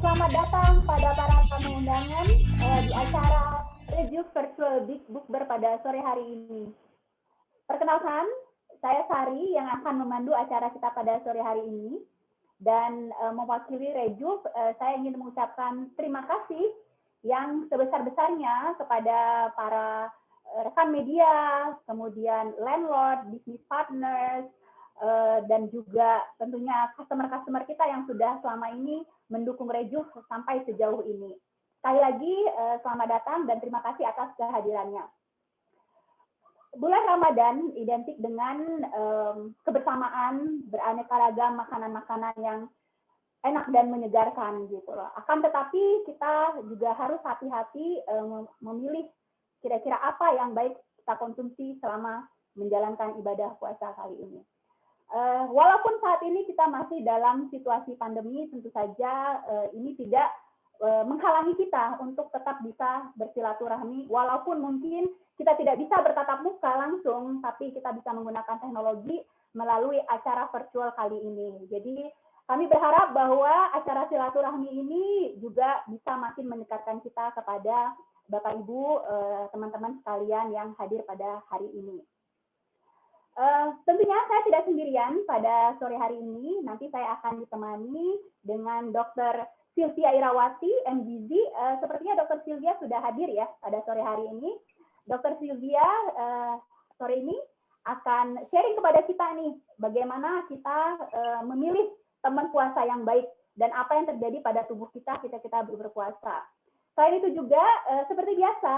Selamat datang pada para tamu undangan di acara Review Virtual Big Book pada sore hari ini. Perkenalkan, saya Sari yang akan memandu acara kita pada sore hari ini. Dan mewakili Rejuv, saya ingin mengucapkan terima kasih yang sebesar-besarnya kepada para rekan media, kemudian landlord, business partners, dan juga tentunya customer-customer kita yang sudah selama ini mendukung Rejuv sampai sejauh ini. Sekali lagi, selamat datang dan terima kasih atas kehadirannya. Bulan Ramadan identik dengan kebersamaan, beraneka ragam makanan-makanan yang enak dan menyegarkan gitu loh. Akan tetapi kita juga harus hati-hati memilih kira-kira apa yang baik kita konsumsi selama menjalankan ibadah puasa kali ini. Walaupun saat ini kita masih dalam situasi pandemi, tentu saja ini tidak menghalangi kita untuk tetap bisa bersilaturahmi, walaupun mungkin kita tidak bisa bertatap muka langsung, tapi kita bisa menggunakan teknologi melalui acara virtual kali ini. Jadi kami berharap bahwa acara silaturahmi ini juga bisa makin mendekatkan kita kepada Bapak Ibu, teman-teman sekalian yang hadir pada hari ini. Tentunya saya tidak sendirian pada sore hari ini. Nanti saya akan ditemani dengan Dr. Sylvia Irawati, MDZ. Sepertinya Dr. Sylvia sudah hadir ya pada sore hari ini. Dr. Sylvia sore ini akan sharing kepada kita nih bagaimana kita memilih teman puasa yang baik dan apa yang terjadi pada tubuh kita ketika kita berpuasa. Selain itu juga seperti biasa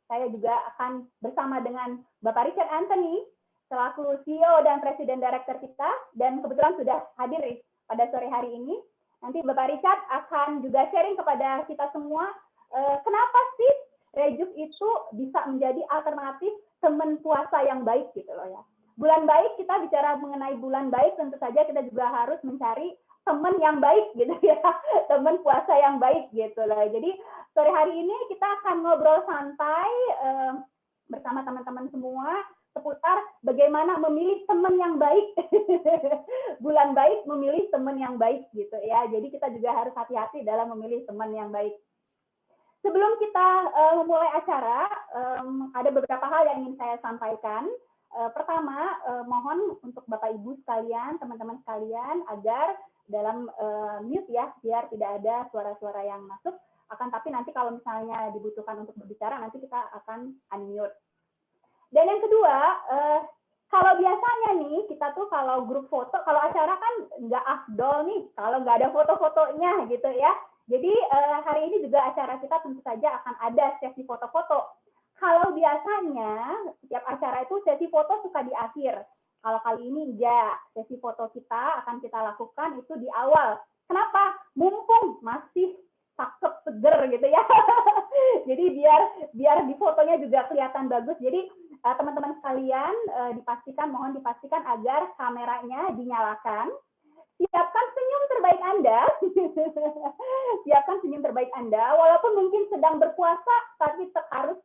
saya juga akan bersama dengan Bapak Richard Anthony selaku CEO dan Presiden Director kita, dan kebetulan sudah hadir pada sore hari ini. Nanti Bapak Richard akan juga sharing kepada kita semua kenapa sih Rejuv itu bisa menjadi alternatif teman puasa yang baik gitu loh ya. Bulan baik, kita bicara mengenai bulan baik, tentu saja kita juga harus mencari teman yang baik gitu ya, teman puasa yang baik gitu loh. Jadi sore hari ini kita akan ngobrol santai bersama teman-teman semua seputar bagaimana memilih teman yang baik. Bulan baik memilih teman yang baik gitu ya. Jadi kita juga harus hati-hati dalam memilih teman yang baik. Sebelum kita memulai acara, ada beberapa hal yang ingin saya sampaikan. Pertama, mohon untuk Bapak Ibu sekalian, teman-teman sekalian, agar dalam mute ya, biar tidak ada suara-suara yang masuk. Akan tapi nanti kalau misalnya dibutuhkan untuk berbicara, nanti kita akan unmute. Dan yang kedua, kalau biasanya nih, kita tuh kalau grup foto, kalau acara kan nggak afdol nih, kalau nggak ada foto-fotonya gitu ya. Jadi hari ini juga acara kita tentu saja akan ada sesi foto-foto. Kalau biasanya setiap acara itu sesi foto suka di akhir. Kalau kali ini enggak, sesi foto kita akan kita lakukan itu di awal. Kenapa? Mumpung masih cakep seger gitu ya. Jadi biar di fotonya juga kelihatan bagus. Jadi teman-teman sekalian mohon dipastikan agar kameranya dinyalakan. Siapkan senyum terbaik Anda. Siapkan senyum terbaik Anda, walaupun mungkin sedang berpuasa, tapi tetap harus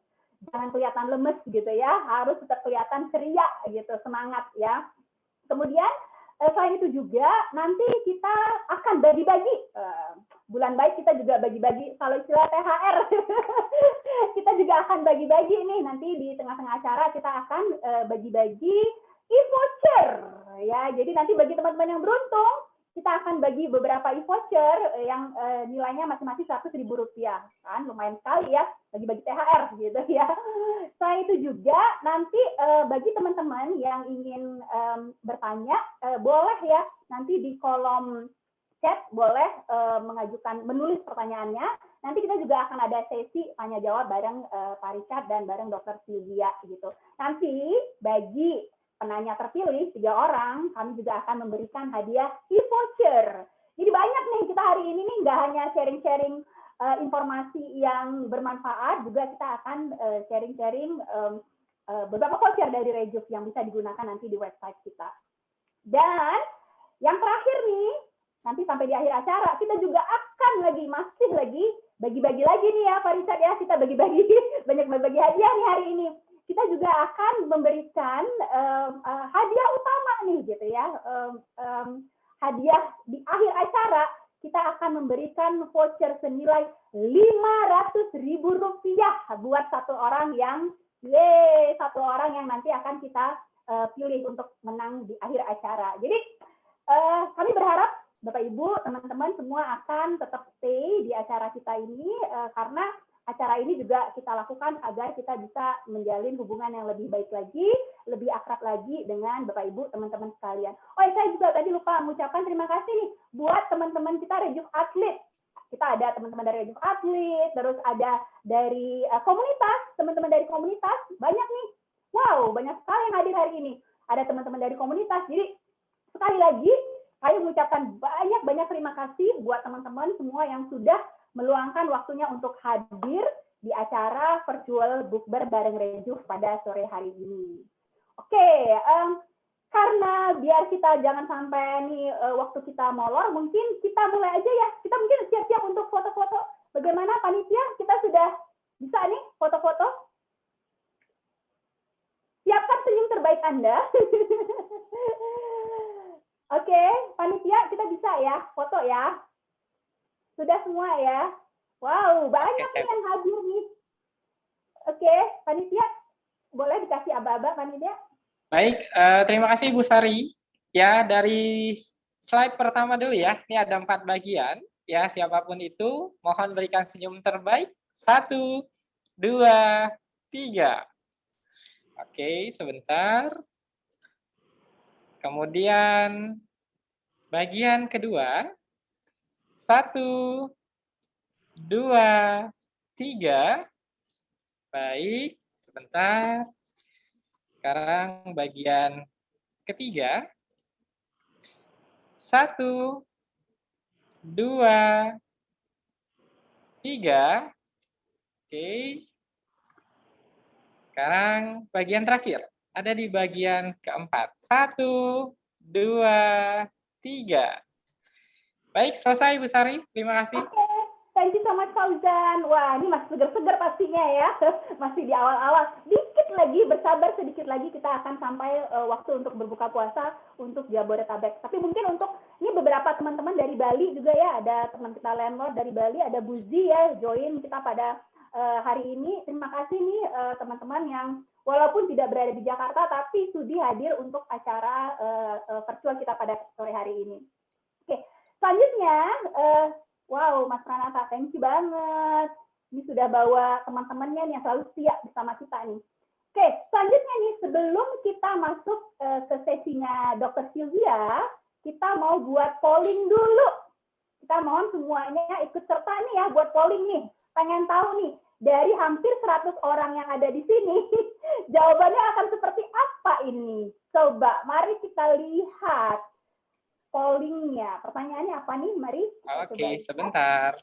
jangan kelihatan lemes gitu ya, harus tetap kelihatan ceria gitu, semangat ya. Kemudian selain itu juga nanti kita akan bagi-bagi, bulan baik kita juga bagi-bagi, kalau istilah THR, kita juga akan bagi-bagi nih, nanti di tengah-tengah acara kita akan bagi-bagi e-voucher ya. Jadi nanti bagi teman-teman yang beruntung, kita akan bagi beberapa e-voucher yang nilainya masing-masing Rp100.000 kan, lumayan sekali ya, bagi-bagi THR gitu ya. Selain itu juga nanti bagi teman-teman yang ingin bertanya, boleh ya nanti di kolom chat boleh menulis pertanyaannya. Nanti kita juga akan ada sesi tanya jawab bareng Pak Richard dan bareng Dr. Sylvia gitu. Nanti bagi penanya terpilih 3 orang, kami juga akan memberikan hadiah e-voucher. Jadi banyak nih kita hari ini nih, nggak hanya sharing-sharing informasi yang bermanfaat, juga kita akan sharing-sharing beberapa voucher dari Rejuv yang bisa digunakan nanti di website kita. Dan yang terakhir nih, nanti sampai di akhir acara, kita juga akan masih lagi bagi-bagi lagi nih ya Pak Richard ya, kita bagi-bagi, banyak berbagi hadiah nih hari ini. Kita juga akan memberikan hadiah utama nih gitu ya, hadiah di akhir acara kita akan memberikan voucher senilai Rp500.000 buat satu orang yang nanti akan kita pilih untuk menang di akhir acara. Jadi kami berharap Bapak Ibu, teman-teman semua akan tetap stay di acara kita ini karena acara ini juga kita lakukan agar kita bisa menjalin hubungan yang lebih baik lagi, lebih akrab lagi dengan Bapak Ibu, teman-teman sekalian. Oh, saya juga tadi lupa mengucapkan terima kasih nih buat teman-teman kita Rejuv Atlet. Kita ada teman-teman dari Rejuv Atlet, terus ada dari komunitas, teman-teman dari komunitas, banyak nih. Wow, banyak sekali yang hadir hari ini. Ada teman-teman dari komunitas. Jadi, sekali lagi, saya mengucapkan banyak terima kasih buat teman-teman semua yang sudah meluangkan waktunya untuk hadir di acara virtual bukber bareng Rejuv pada sore hari ini. Oke, karena biar kita jangan sampai nih waktu kita molor, mungkin kita mulai aja ya. Kita mungkin siap-siap untuk foto-foto. Bagaimana panitia? Kita sudah bisa nih foto-foto? Siapkan senyum terbaik Anda. Oke, panitia kita bisa ya, foto ya. Sudah semua ya? Wow, banyak nih yang hadir nih. Oke, panitia, boleh dikasih aba-aba panitia? Baik, terima kasih Bu Sari. Ya, dari slide pertama dulu ya. Ini ada 4 bagian. Ya, siapapun itu, mohon berikan senyum terbaik. 1, 2, 3. Oke, sebentar. Kemudian bagian kedua. 1, 2, 3. Baik, sebentar. Sekarang bagian ketiga. 1, 2, 3. Oke. Sekarang bagian terakhir. Ada di bagian keempat. 1, 2, 3. Baik, selesai Bu Sari. Terima kasih. Oke, thank you so much Fauzan. Wah, ini masih seger-seger pastinya ya. Masih di awal-awal. Dikit lagi, bersabar sedikit lagi kita akan sampai waktu untuk berbuka puasa untuk Jabodetabek. Tapi mungkin untuk ini beberapa teman-teman dari Bali juga ya. Ada teman kita landlord dari Bali, ada Buzi ya, join kita pada hari ini. Terima kasih nih teman-teman yang walaupun tidak berada di Jakarta, tapi sudi hadir untuk acara virtual kita pada sore hari ini. Oke, selanjutnya, wow, Mas Pranata, thank you banget. Ini sudah bawa teman-temannya yang selalu setia bersama kita nih. Oke, selanjutnya nih, sebelum kita masuk ke sesinya Dr. Sylvia, kita mau buat polling dulu. Kita mohon semuanya ikut serta nih ya buat polling nih. Pengen tahu nih, dari hampir 100 orang yang ada di sini, jawabannya akan seperti apa ini? Coba, mari kita lihat pollingnya. Pertanyaannya apa nih? Mari. Oke, sebentar.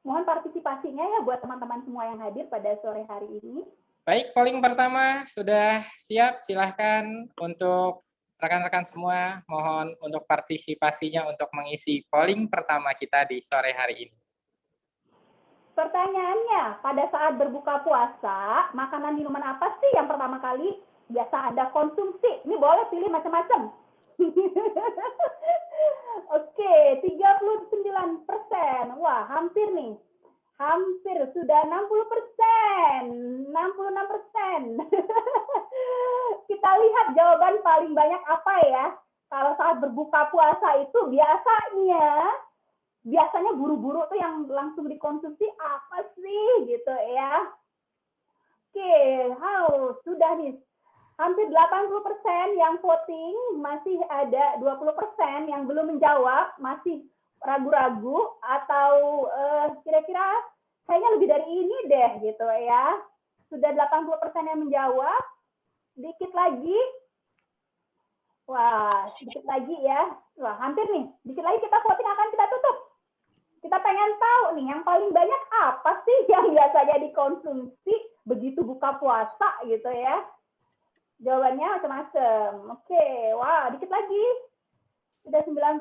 Mohon partisipasinya ya buat teman-teman semua yang hadir pada sore hari ini. Baik, polling pertama sudah siap. Silahkan untuk rekan-rekan semua, mohon untuk partisipasinya untuk mengisi polling pertama kita di sore hari ini. Pertanyaannya, pada saat berbuka puasa, makanan minuman apa sih yang pertama kali biasa Anda konsumsi? Ini boleh pilih macam-macam. Oke, 39%. Wah, hampir nih. Hampir, sudah 60%. 66%. Kita lihat jawaban paling banyak apa ya. Kalau saat berbuka puasa itu biasanya buru-buru tuh yang langsung dikonsumsi apa sih gitu ya. Oke, sudah nih. Hampir 80% yang voting, masih ada 20% yang belum menjawab, masih ragu-ragu atau kira-kira kayaknya lebih dari ini deh gitu ya. Sudah 80% yang menjawab, dikit lagi. Wah, dikit lagi ya. Wah, hampir nih. Dikit lagi kita voting akan kita tutup. Kita pengen tahu nih, yang paling banyak apa sih yang biasanya dikonsumsi begitu buka puasa gitu ya. Jawabannya macam-macam. Oke, wah, dikit lagi. Sudah 90%.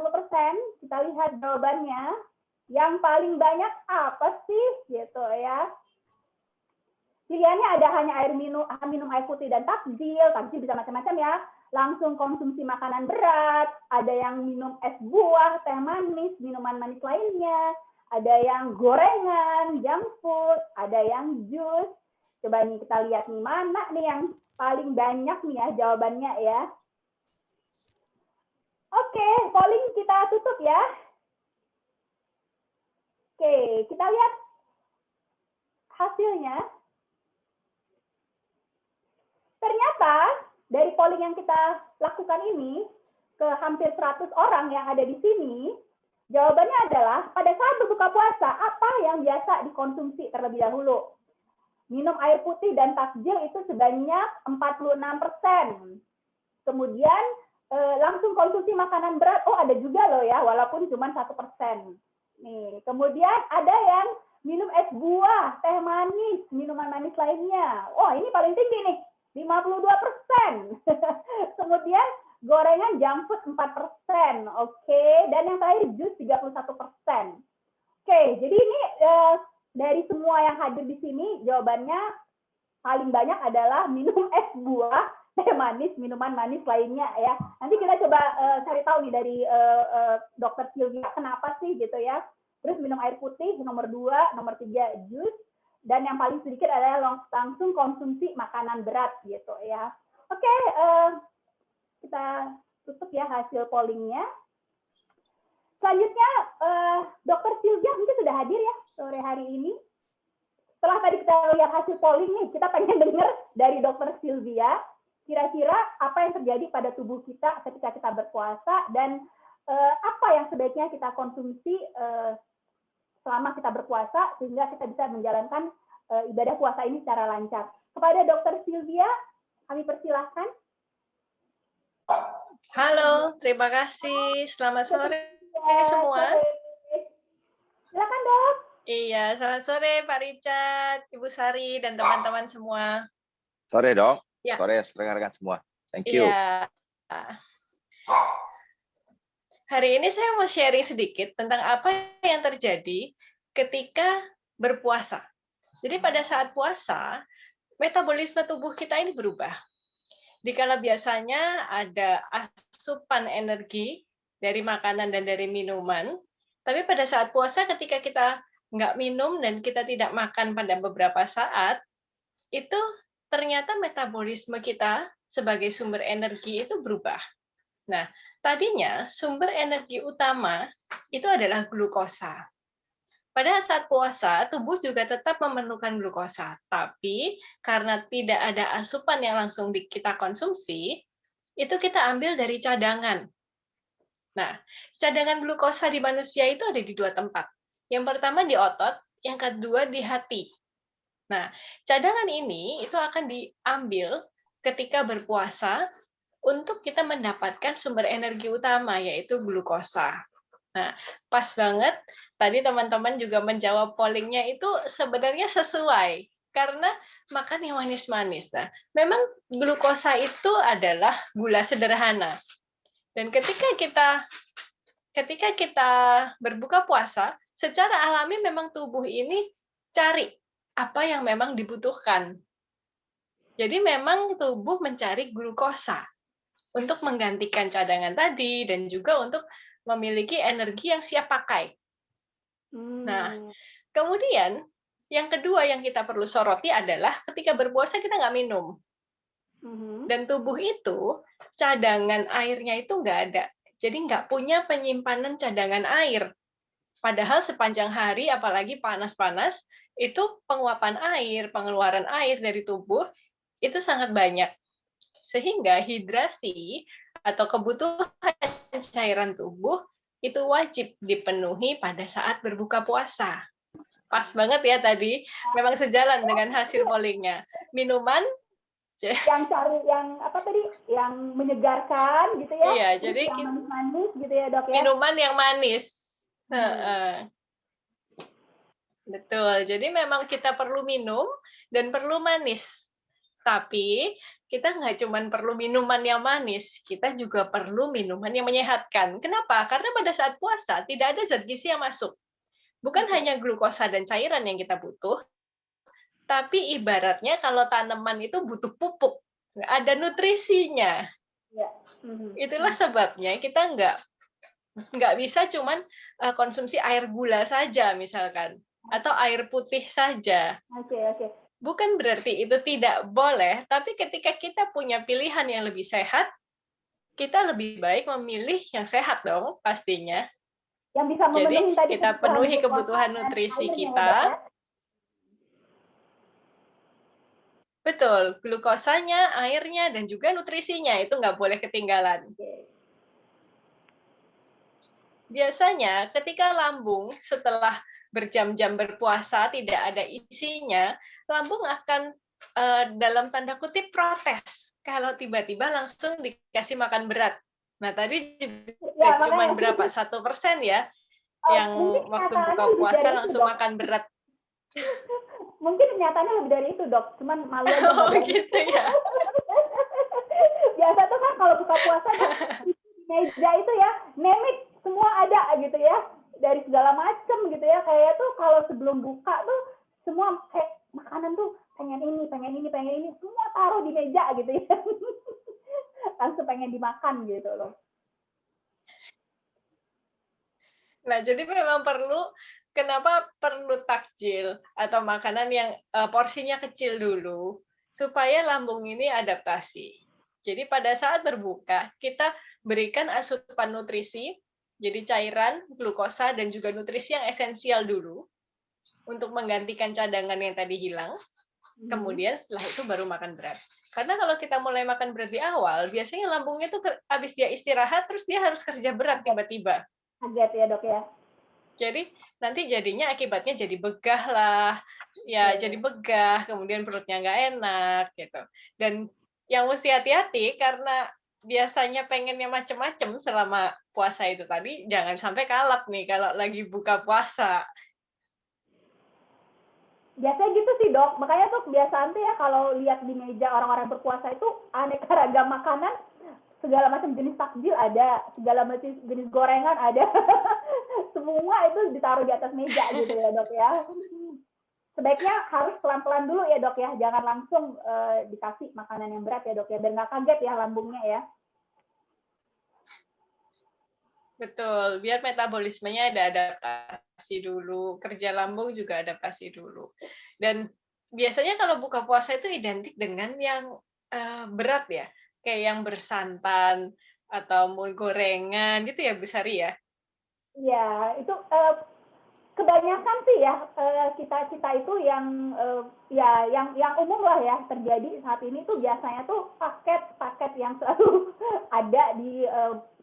Kita lihat jawabannya. Yang paling banyak apa sih gitu ya. Pilihannya ada hanya minum air putih dan takjil bisa macam-macam ya. Langsung konsumsi makanan berat, ada yang minum es buah, teh manis, minuman manis lainnya, ada yang gorengan, junk food, ada yang jus. Coba nih kita lihat nih, mana nih yang paling banyak nih ya jawabannya ya. Oke, polling kita tutup ya. Oke, kita lihat hasilnya. Ternyata dari polling yang kita lakukan ini ke hampir 100 orang yang ada di sini, jawabannya adalah pada saat berbuka puasa, apa yang biasa dikonsumsi terlebih dahulu? Minum air putih dan takjil itu sebanyak 46%. Kemudian langsung konsumsi makanan berat, oh ada juga loh ya, walaupun cuma 1%. Nih, kemudian ada yang minum es buah, teh manis, minuman manis lainnya. Oh, ini paling tinggi nih, 52%. Kemudian gorengan junk food 4%. Oke, dan yang terakhir jus 31%. Oke, jadi ini dari semua yang hadir di sini jawabannya paling banyak adalah minum es buah, teh manis, minuman manis lainnya ya. Nanti kita coba cari tahu nih dari Dokter Sylvia kenapa sih gitu ya. Terus minum air putih nomor 2, nomor 3 jus, dan yang paling sedikit adalah langsung konsumsi makanan berat gitu ya. Oke, kita tutup ya hasil pollingnya. Selanjutnya, Dokter Sylvia mungkin sudah hadir ya sore hari ini. Setelah tadi kita lihat hasil polling nih, kita pengen dengar dari Dokter Sylvia, kira-kira apa yang terjadi pada tubuh kita ketika kita berpuasa dan apa yang sebaiknya kita konsumsi selama kita berpuasa sehingga kita bisa menjalankan ibadah puasa ini secara lancar. Kepada Dokter Sylvia, kami persilahkan. Halo, terima kasih. Selamat sore semua. Silakan, Dok. Iya, selamat sore Pak Richard, Ibu Sari, dan teman-teman semua. Sore, Dok. Ya. Sore, rekan-rekan semua. Thank you. Iya. Hari ini saya mau sharing sedikit tentang apa yang terjadi ketika berpuasa. Jadi pada saat puasa, metabolisme tubuh kita ini berubah. Dikala biasanya ada asupan energi dari makanan dan dari minuman, tapi pada saat puasa ketika kita nggak minum dan kita tidak makan pada beberapa saat, itu ternyata metabolisme kita sebagai sumber energi itu berubah. Nah, tadinya sumber energi utama itu adalah glukosa. Pada saat puasa, tubuh juga tetap memerlukan glukosa, tapi karena tidak ada asupan yang langsung kita konsumsi, itu kita ambil dari cadangan. Nah, cadangan glukosa di manusia itu ada di 2 tempat. Yang pertama di otot, yang kedua di hati. Nah, cadangan ini itu akan diambil ketika berpuasa untuk kita mendapatkan sumber energi utama, yaitu glukosa. Nah, pas banget tadi teman-teman juga menjawab pollingnya itu sebenarnya sesuai, karena makan yang manis-manis. Nah, memang glukosa itu adalah gula sederhana. Dan ketika kita berbuka puasa, secara alami memang tubuh ini cari apa yang memang dibutuhkan. Jadi memang tubuh mencari glukosa untuk menggantikan cadangan tadi dan juga untuk memiliki energi yang siap pakai. Nah, kemudian yang kedua yang kita perlu soroti adalah ketika berpuasa kita nggak minum. Dan tubuh itu cadangan airnya itu nggak ada. Jadi nggak punya penyimpanan cadangan air. Padahal sepanjang hari, apalagi panas-panas, itu penguapan air, pengeluaran air dari tubuh itu sangat banyak. Sehingga hidrasi atau kebutuhan cairan tubuh itu wajib dipenuhi pada saat berbuka puasa. Pas banget ya tadi, memang sejalan dengan hasil pollingnya. Minuman yang cari yang apa tadi, yang menyegarkan gitu ya. Iya, jadi yang manis gitu ya, Dok ya. Minuman yang manis. Betul. Jadi memang kita perlu minum dan perlu manis. Tapi kita nggak cuma perlu minuman yang manis, kita juga perlu minuman yang menyehatkan. Kenapa? Karena pada saat puasa tidak ada zat gizi yang masuk. Bukan hanya glukosa dan cairan yang kita butuh, Tapi ibaratnya kalau tanaman itu butuh pupuk, nggak ada nutrisinya. Ya. Itulah sebabnya kita nggak bisa cuman konsumsi air gula saja misalkan, atau air putih saja. Oke. Bukan berarti itu tidak boleh, tapi ketika kita punya pilihan yang lebih sehat, kita lebih baik memilih yang sehat dong pastinya. Yang bisa Jadi memenuhi tadi kita penuhi kebutuhan glukosa dan nutrisi airnya, kita. Dok, ya? Betul, glukosanya, airnya, dan juga nutrisinya itu nggak boleh ketinggalan. Biasanya ketika lambung setelah berjam-jam berpuasa tidak ada isinya, lambung akan dalam tanda kutip protes kalau tiba-tiba langsung dikasih makan berat. Nah tadi juga cuma berapa 1% ya yang waktu buka puasa langsung makan berat. Mungkin kenyataannya lebih dari itu, Dok. Cuman malu aja. Oh gitu ya. Biasa tuh kan kalau buka puasa di meja itu ya, nemik semua ada gitu ya. Dari segala macam gitu ya. Kayak tuh kalau sebelum buka tuh semua kayak makanan tuh pengen ini, semua taruh di meja gitu ya. Langsung pengen dimakan gitu loh. Nah, jadi memang kenapa perlu takjil atau makanan yang porsinya kecil dulu, supaya lambung ini adaptasi. Jadi pada saat berbuka, kita berikan asupan nutrisi, jadi cairan, glukosa, dan juga nutrisi yang esensial dulu, untuk menggantikan cadangan yang tadi hilang. Kemudian setelah itu baru makan berat. Karena kalau kita mulai makan berat di awal, biasanya lambungnya tuh habis dia istirahat, terus dia harus kerja berat tiba-tiba. Kaget ya, Dok ya. Jadi nanti jadinya akibatnya jadi begah lah, ya jadi begah, kemudian perutnya nggak enak gitu. Dan yang mesti hati-hati karena biasanya pengennya macem-macem selama puasa itu tadi, jangan sampai kalap nih kalau lagi buka puasa. Biasanya gitu sih, Dok. Makanya tuh kebiasaan tuh ya kalau lihat di meja orang-orang berpuasa itu aneka ragam makanan, segala macam jenis takjil ada, segala macam jenis gorengan ada. Semua itu ditaruh di atas meja gitu ya, Dok ya. Sebaiknya harus pelan-pelan dulu ya, Dok ya. Jangan langsung dikasih makanan yang berat ya, Dok ya. Biar nggak kaget ya lambungnya ya. Betul, biar metabolismenya ada adaptasi dulu, kerja lambung juga adaptasi dulu. Dan biasanya kalau buka puasa itu identik dengan yang berat ya, kayak yang bersantan atau mau gorengan gitu ya Bu Sari ya? Iya, itu kebanyakan sih ya kita itu yang ya yang umum lah ya terjadi saat ini tuh biasanya tuh paket yang selalu ada di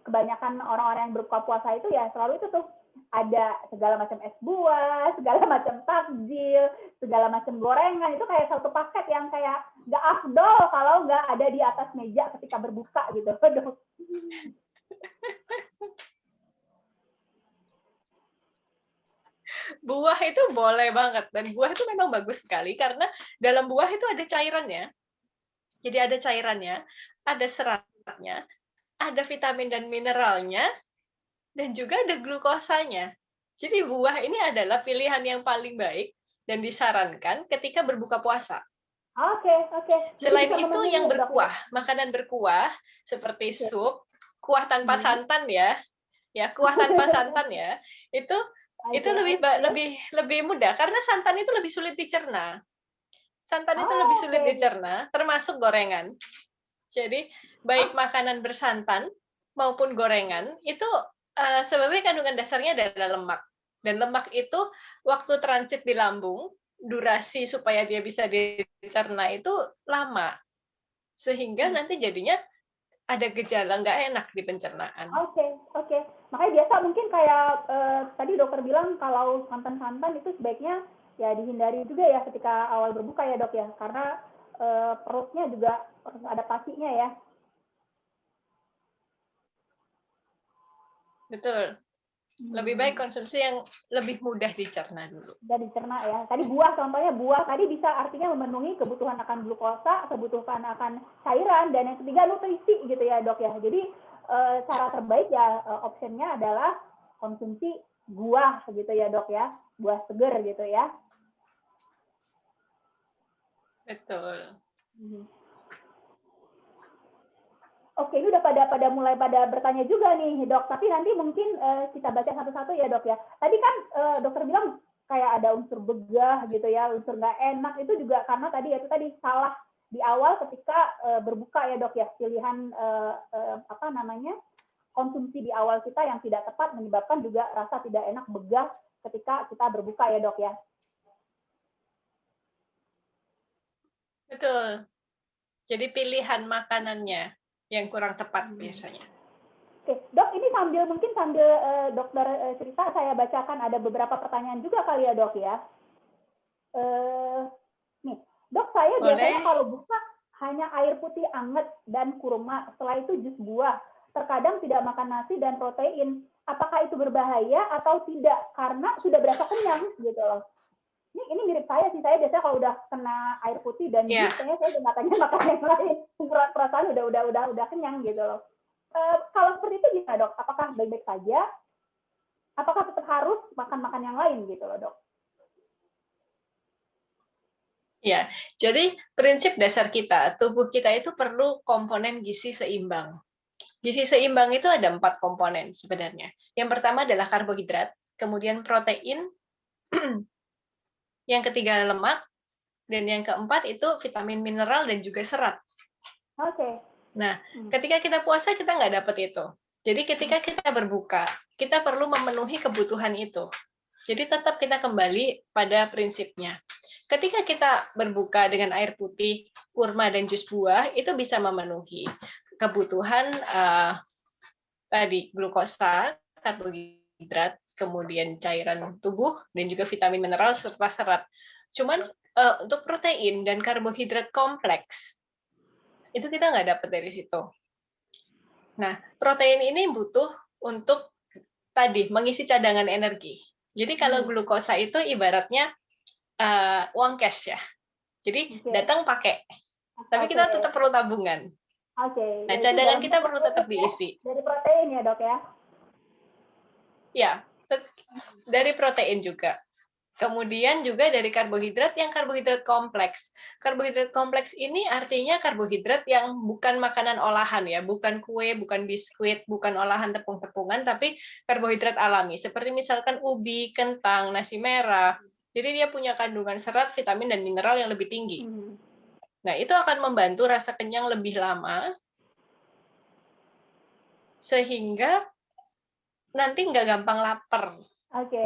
kebanyakan orang-orang yang berbuka puasa itu ya selalu itu tuh ada segala macam es buah, segala macam takjil, segala macam gorengan itu kayak satu paket yang kayak nggak afdol kalau nggak ada di atas meja ketika berbuka gitu. Buah itu boleh banget, dan buah itu memang bagus sekali karena dalam buah itu ada cairannya. Jadi ada cairannya, ada seratnya, ada vitamin dan mineralnya, dan juga ada glukosanya. Jadi buah ini adalah pilihan yang paling baik dan disarankan ketika berbuka puasa. Oke. Selain itu yang berkuah, makanan berkuah seperti sup, kuah tanpa santan ya, kuah tanpa santan ya, itu lebih mudah karena santan itu lebih sulit dicerna. Santan itu lebih sulit dicerna, termasuk gorengan. Jadi baik makanan bersantan maupun gorengan itu sebenarnya kandungan dasarnya adalah lemak. Dan lemak itu waktu transit di lambung, durasi supaya dia bisa dicerna itu lama. Sehingga nanti jadinya ada gejala nggak enak di pencernaan. Oke. Makanya biasa mungkin kayak tadi dokter bilang kalau santan-santan itu sebaiknya ya dihindari juga ya ketika awal berbuka ya, Dok ya. Karena perutnya juga harus adaptasinya ya. Betul. Lebih baik konsumsi yang lebih mudah dicerna dulu. Mudah dicerna ya. Tadi buah contohnya, buah tadi bisa artinya memenuhi kebutuhan akan glukosa, kebutuhan akan cairan, dan yang ketiga nutrisi gitu ya, Dok ya. Jadi cara terbaik ya optionnya adalah konsumsi buah gitu ya, Dok ya. Buah segar gitu ya. Betul. Oke, ini udah pada mulai bertanya juga nih, Dok. Tapi nanti mungkin kita baca satu-satu ya, Dok ya. Tadi kan dokter bilang kayak ada unsur begah gitu ya, unsur nggak enak itu juga karena tadi salah di awal ketika berbuka ya, Dok ya. Pilihan konsumsi di awal kita yang tidak tepat menyebabkan juga rasa tidak enak, begah ketika kita berbuka ya, Dok ya. Betul. Jadi pilihan makanannya yang kurang tepat biasanya. Oke, Dok, ini sambil dokter cerita, saya bacakan ada beberapa pertanyaan juga kali ya, Dok ya. Nih, Dok, saya biasanya kalau buka hanya air putih anget dan kurma, setelah itu jus buah. Terkadang tidak makan nasi dan protein. Apakah itu berbahaya atau tidak? Karena sudah berasa kenyang gitu loh. Ini mirip saya sih, saya biasanya kalau udah kena air putih dan jus, saya udah makannya makan yang lain. Perasaan udah kenyang gitu loh. Kalau seperti itu gimana, Dok? Apakah baik-baik saja? Apakah tetap harus makan yang lain gitu loh, Dok? Ya, jadi prinsip dasar kita, tubuh kita itu perlu komponen gizi seimbang. Gizi seimbang itu ada 4 komponen sebenarnya. Yang pertama adalah karbohidrat, kemudian protein, yang ketiga lemak, dan yang keempat itu vitamin mineral dan juga serat. Oke. Nah, ketika kita puasa kita nggak dapat itu. Jadi ketika kita berbuka, kita perlu memenuhi kebutuhan itu. Jadi tetap kita kembali pada prinsipnya. Ketika kita berbuka dengan air putih, kurma, dan jus buah, itu bisa memenuhi kebutuhan tadi glukosa, karbohidrat, kemudian cairan tubuh, dan juga vitamin mineral serta serat. Cuman untuk protein dan karbohidrat kompleks, itu kita nggak dapat dari situ. Nah, protein ini butuh untuk tadi mengisi cadangan energi. Jadi kalau glukosa itu ibaratnya uang cash ya. Jadi datang pakai, tapi kita tetap perlu tabungan. Nah, cadangan kita perlu tetap diisi. Dari protein ya, Dok ya? Ya, dari protein juga. Kemudian juga dari karbohidrat yang karbohidrat kompleks. Karbohidrat kompleks ini artinya karbohidrat yang bukan makanan olahan ya, bukan kue, bukan biskuit, bukan olahan tepung-tepungan, tapi karbohidrat alami. Seperti misalkan ubi, kentang, nasi merah. Jadi dia punya kandungan serat, vitamin, dan mineral yang lebih tinggi. Nah, itu akan membantu rasa kenyang lebih lama, sehingga nanti nggak gampang lapar. Oke.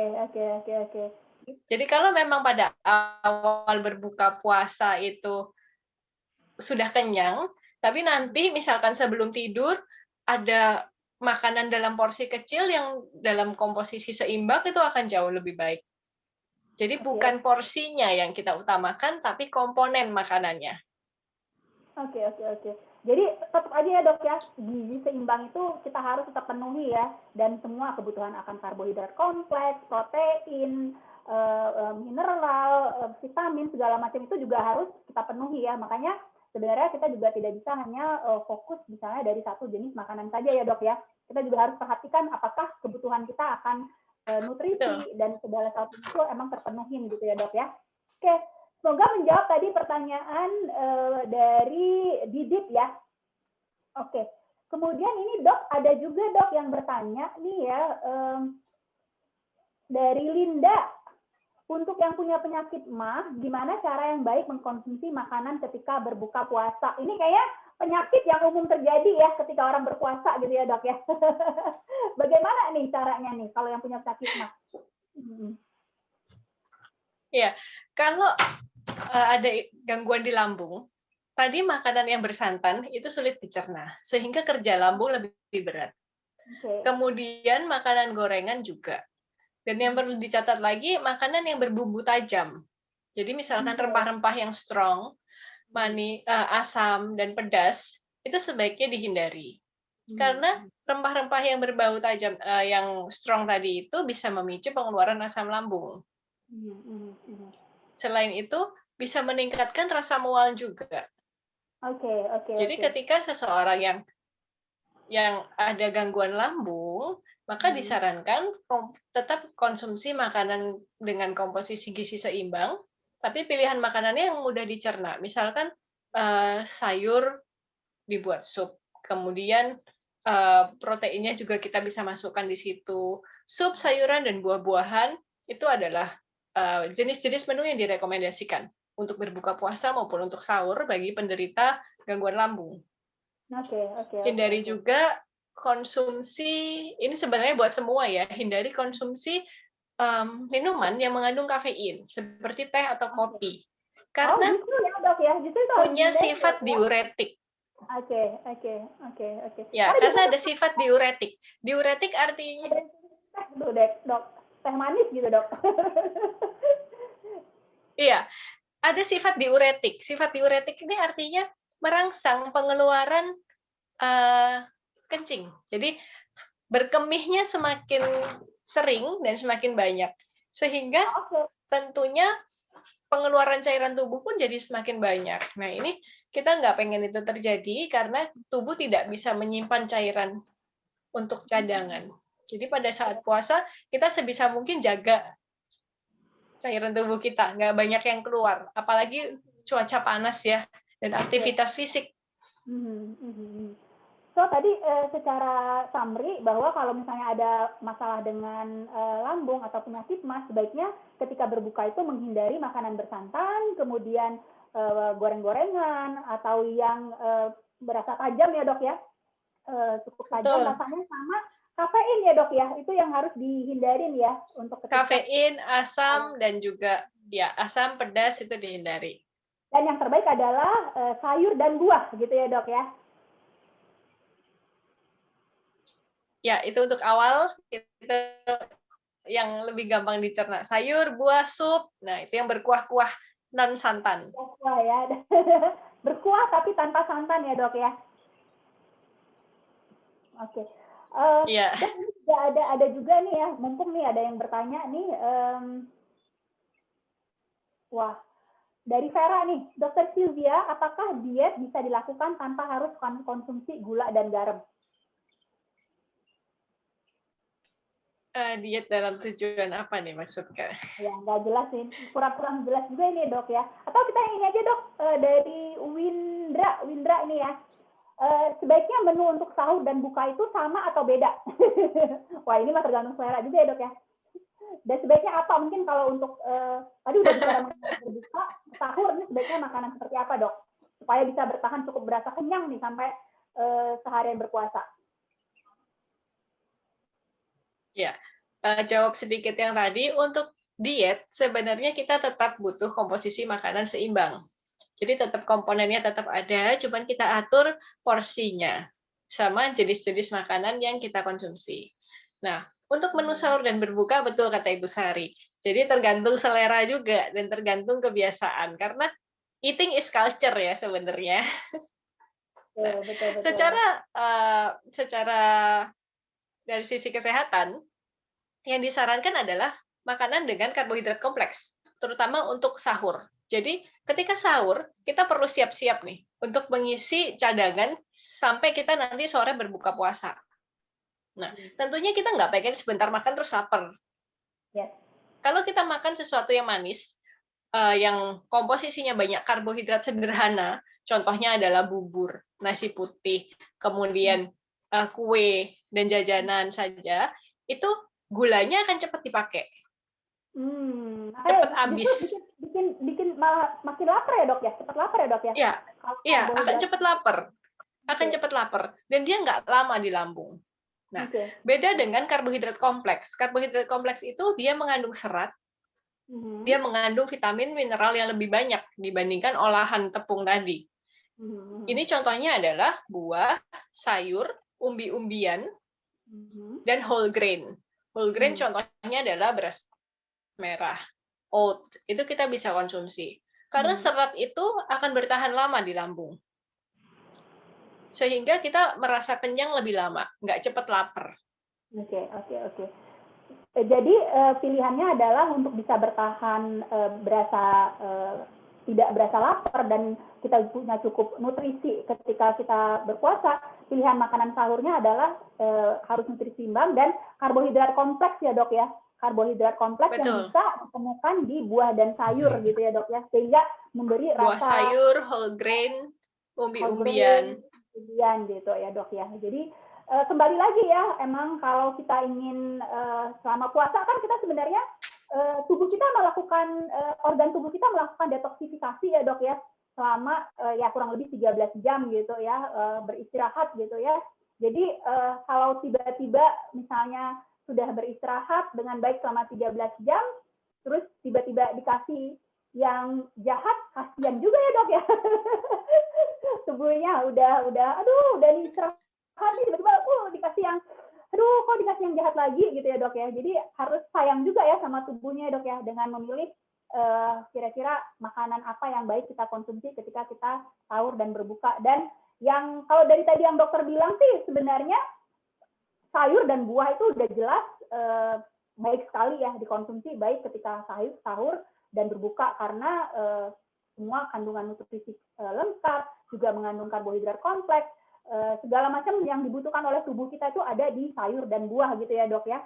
Jadi kalau memang pada awal berbuka puasa itu sudah kenyang, tapi nanti misalkan sebelum tidur ada makanan dalam porsi kecil yang dalam komposisi seimbang, itu akan jauh lebih baik. Jadi bukan porsinya yang kita utamakan, tapi komponen makanannya. Oke. Jadi tetap aja ya, Dok ya, gizi seimbang itu kita harus tetap penuhi ya, dan semua kebutuhan akan karbohidrat kompleks, protein, mineral, vitamin, segala macam itu juga harus kita penuhi ya. Makanya sebenarnya kita juga tidak bisa hanya fokus misalnya dari satu jenis makanan saja ya, Dok ya. Kita juga harus perhatikan apakah kebutuhan kita akan nutrisi dan segala sesuatu itu emang terpenuhi gitu ya, Dok ya. Oke. Semoga menjawab tadi pertanyaan dari Didit ya. Oke. Kemudian ini, Dok, ada juga, Dok, yang bertanya nih ya, dari Linda. Untuk yang punya penyakit MAH, gimana cara yang baik mengkonsumsi makanan ketika berbuka puasa? Ini kayaknya penyakit yang umum terjadi ya ketika orang berpuasa gitu ya, Dok ya. Bagaimana nih caranya nih kalau yang punya penyakit MAH? Ya, kalau ada gangguan di lambung, tadi makanan yang bersantan itu sulit dicerna, sehingga kerja lambung lebih berat. Kemudian makanan gorengan juga. Dan yang perlu dicatat lagi, makanan yang berbumbu tajam. Jadi misalkan rempah-rempah yang strong, asam, dan pedas, itu sebaiknya dihindari. Karena rempah-rempah yang berbau tajam, yang strong tadi itu bisa memicu pengeluaran asam lambung. Selain itu, bisa meningkatkan rasa mual juga. Jadi ketika seseorang yang ada gangguan lambung, maka disarankan tetap konsumsi makanan dengan komposisi gizi seimbang, tapi pilihan makanannya yang mudah dicerna. Misalkan sayur dibuat sup, kemudian proteinnya juga kita bisa masukkan di situ. Sup, sayuran, dan buah-buahan itu adalah jenis-jenis menu yang direkomendasikan untuk berbuka puasa maupun untuk sahur bagi penderita gangguan lambung. Hindari juga konsumsi, ini sebenarnya buat semua ya, hindari konsumsi minuman yang mengandung kafein seperti teh atau kopi karena justru ya dok ya, justru itu punya sifat diuretik. Oke. Ya, karena ada sifat diuretik. Diuretik artinya dok, teh manis gitu dok. Iya, ada sifat diuretik. Sifat diuretik ini artinya merangsang pengeluaran kencing. Jadi berkemihnya semakin sering dan semakin banyak. Sehingga tentunya pengeluaran cairan tubuh pun jadi semakin banyak. Nah, ini kita nggak pengen itu terjadi karena tubuh tidak bisa menyimpan cairan untuk cadangan. Jadi pada saat puasa, kita sebisa mungkin jaga cairan tubuh kita, nggak banyak yang keluar. Apalagi cuaca panas ya, dan aktivitas fisik. So tadi secara summary bahwa kalau misalnya ada masalah dengan lambung atau penyakit MAS, sebaiknya ketika berbuka itu menghindari makanan bersantan, kemudian goreng-gorengan atau yang berasa tajam ya dok ya, cukup tajam rasanya, sama kafein ya dok ya, itu yang harus dihindarin ya untuk kafein, asam, dan juga ya asam, pedas itu dihindari. Dan yang terbaik adalah sayur dan buah gitu ya dok ya. Ya, itu untuk awal, itu yang lebih gampang dicerna. Sayur, buah, sup, nah itu yang berkuah-kuah non-santan. Berkuah ya, berkuah tapi tanpa santan ya dok ya. Oke. Iya. Dan ada juga nih ya, mumpung nih ada yang bertanya nih, wah, dari Vera nih, Dokter Sylvia, apakah diet bisa dilakukan tanpa harus konsumsi gula dan garam? Diet dalam tujuan apa nih maksudnya? Ya, nggak jelas nih, kurang jelas juga ini dok ya. Atau kita yang ini aja dok, dari Windra ini ya. Sebaiknya menu untuk sahur dan buka itu sama atau beda? Wah, ini mah tergantung selera juga ya dok ya. Dan sebaiknya apa? Mungkin kalau untuk tadi udah bicara mengenai berbuka, sahur ini sebaiknya makanan seperti apa dok? Supaya bisa bertahan cukup berasa kenyang nih sampai seharian berpuasa. Ya, jawab sedikit yang tadi, untuk diet sebenarnya kita tetap butuh komposisi makanan seimbang. Jadi tetap komponennya tetap ada, cuman kita atur porsinya sama jenis-jenis makanan yang kita konsumsi. Nah, untuk menu sahur dan berbuka, betul kata Ibu Sari. Jadi tergantung selera juga dan tergantung kebiasaan, karena eating is culture ya sebenarnya. Nah, betul. Secara dari sisi kesehatan, yang disarankan adalah makanan dengan karbohidrat kompleks, terutama untuk sahur. Jadi, ketika sahur, kita perlu siap-siap nih untuk mengisi cadangan sampai kita nanti sore berbuka puasa. Nah, tentunya kita nggak pengen sebentar makan terus lapar. Yes. Kalau kita makan sesuatu yang manis, yang komposisinya banyak karbohidrat sederhana, contohnya adalah bubur, nasi putih, kemudian kue dan jajanan saja, itu gulanya akan cepat dipakai. Cepat habis. Bikin malah makin lapar ya dok ya? Cepat lapar ya dok ya? Iya, akan cepat lapar. Cepat lapar. Dan dia nggak lama di lambung. Nah, beda dengan karbohidrat kompleks. Karbohidrat kompleks itu dia mengandung serat, dia mengandung vitamin, mineral yang lebih banyak dibandingkan olahan tepung tadi. Ini contohnya adalah buah, sayur, umbi-umbian, dan whole grain. Whole grain contohnya adalah beras merah, oat, itu kita bisa konsumsi. Karena serat itu akan bertahan lama di lambung. Sehingga kita merasa kenyang lebih lama, nggak cepat lapar. Oke. Jadi pilihannya adalah untuk bisa bertahan tidak berasa lapar dan kita punya cukup nutrisi ketika kita berpuasa. Pilihan makanan sahurnya adalah harus nutrisi seimbang dan karbohidrat kompleks ya dok ya. karbohidrat kompleks yang bisa ditemukan di buah dan sayur gitu ya dok ya, sehingga memberi buah rasa sayur, whole grain, umbi-umbian gitu ya dok ya. Jadi kembali lagi ya, emang kalau kita ingin selama puasa kan kita sebenarnya tubuh kita melakukan organ tubuh kita melakukan detoksifikasi ya dok ya, selama ya kurang lebih 13 jam gitu ya, beristirahat gitu ya. Jadi kalau tiba-tiba misalnya sudah beristirahat dengan baik selama 13 jam, terus tiba-tiba dikasih yang jahat, kasihan juga ya dok ya. Tubuhnya udah istirahat nih, tiba-tiba dikasih yang kok dikasih yang jahat lagi gitu ya dok ya. Jadi harus sayang juga ya sama tubuhnya ya dok ya, dengan memilih kira-kira makanan apa yang baik kita konsumsi ketika kita sahur dan berbuka. Dan yang kalau dari tadi yang dokter bilang sih sebenarnya sayur dan buah itu udah jelas baik sekali ya dikonsumsi baik ketika sahur dan berbuka, karena semua kandungan nutrisi lengkap, juga mengandung karbohidrat kompleks, segala macam yang dibutuhkan oleh tubuh kita itu ada di sayur dan buah gitu ya dok ya.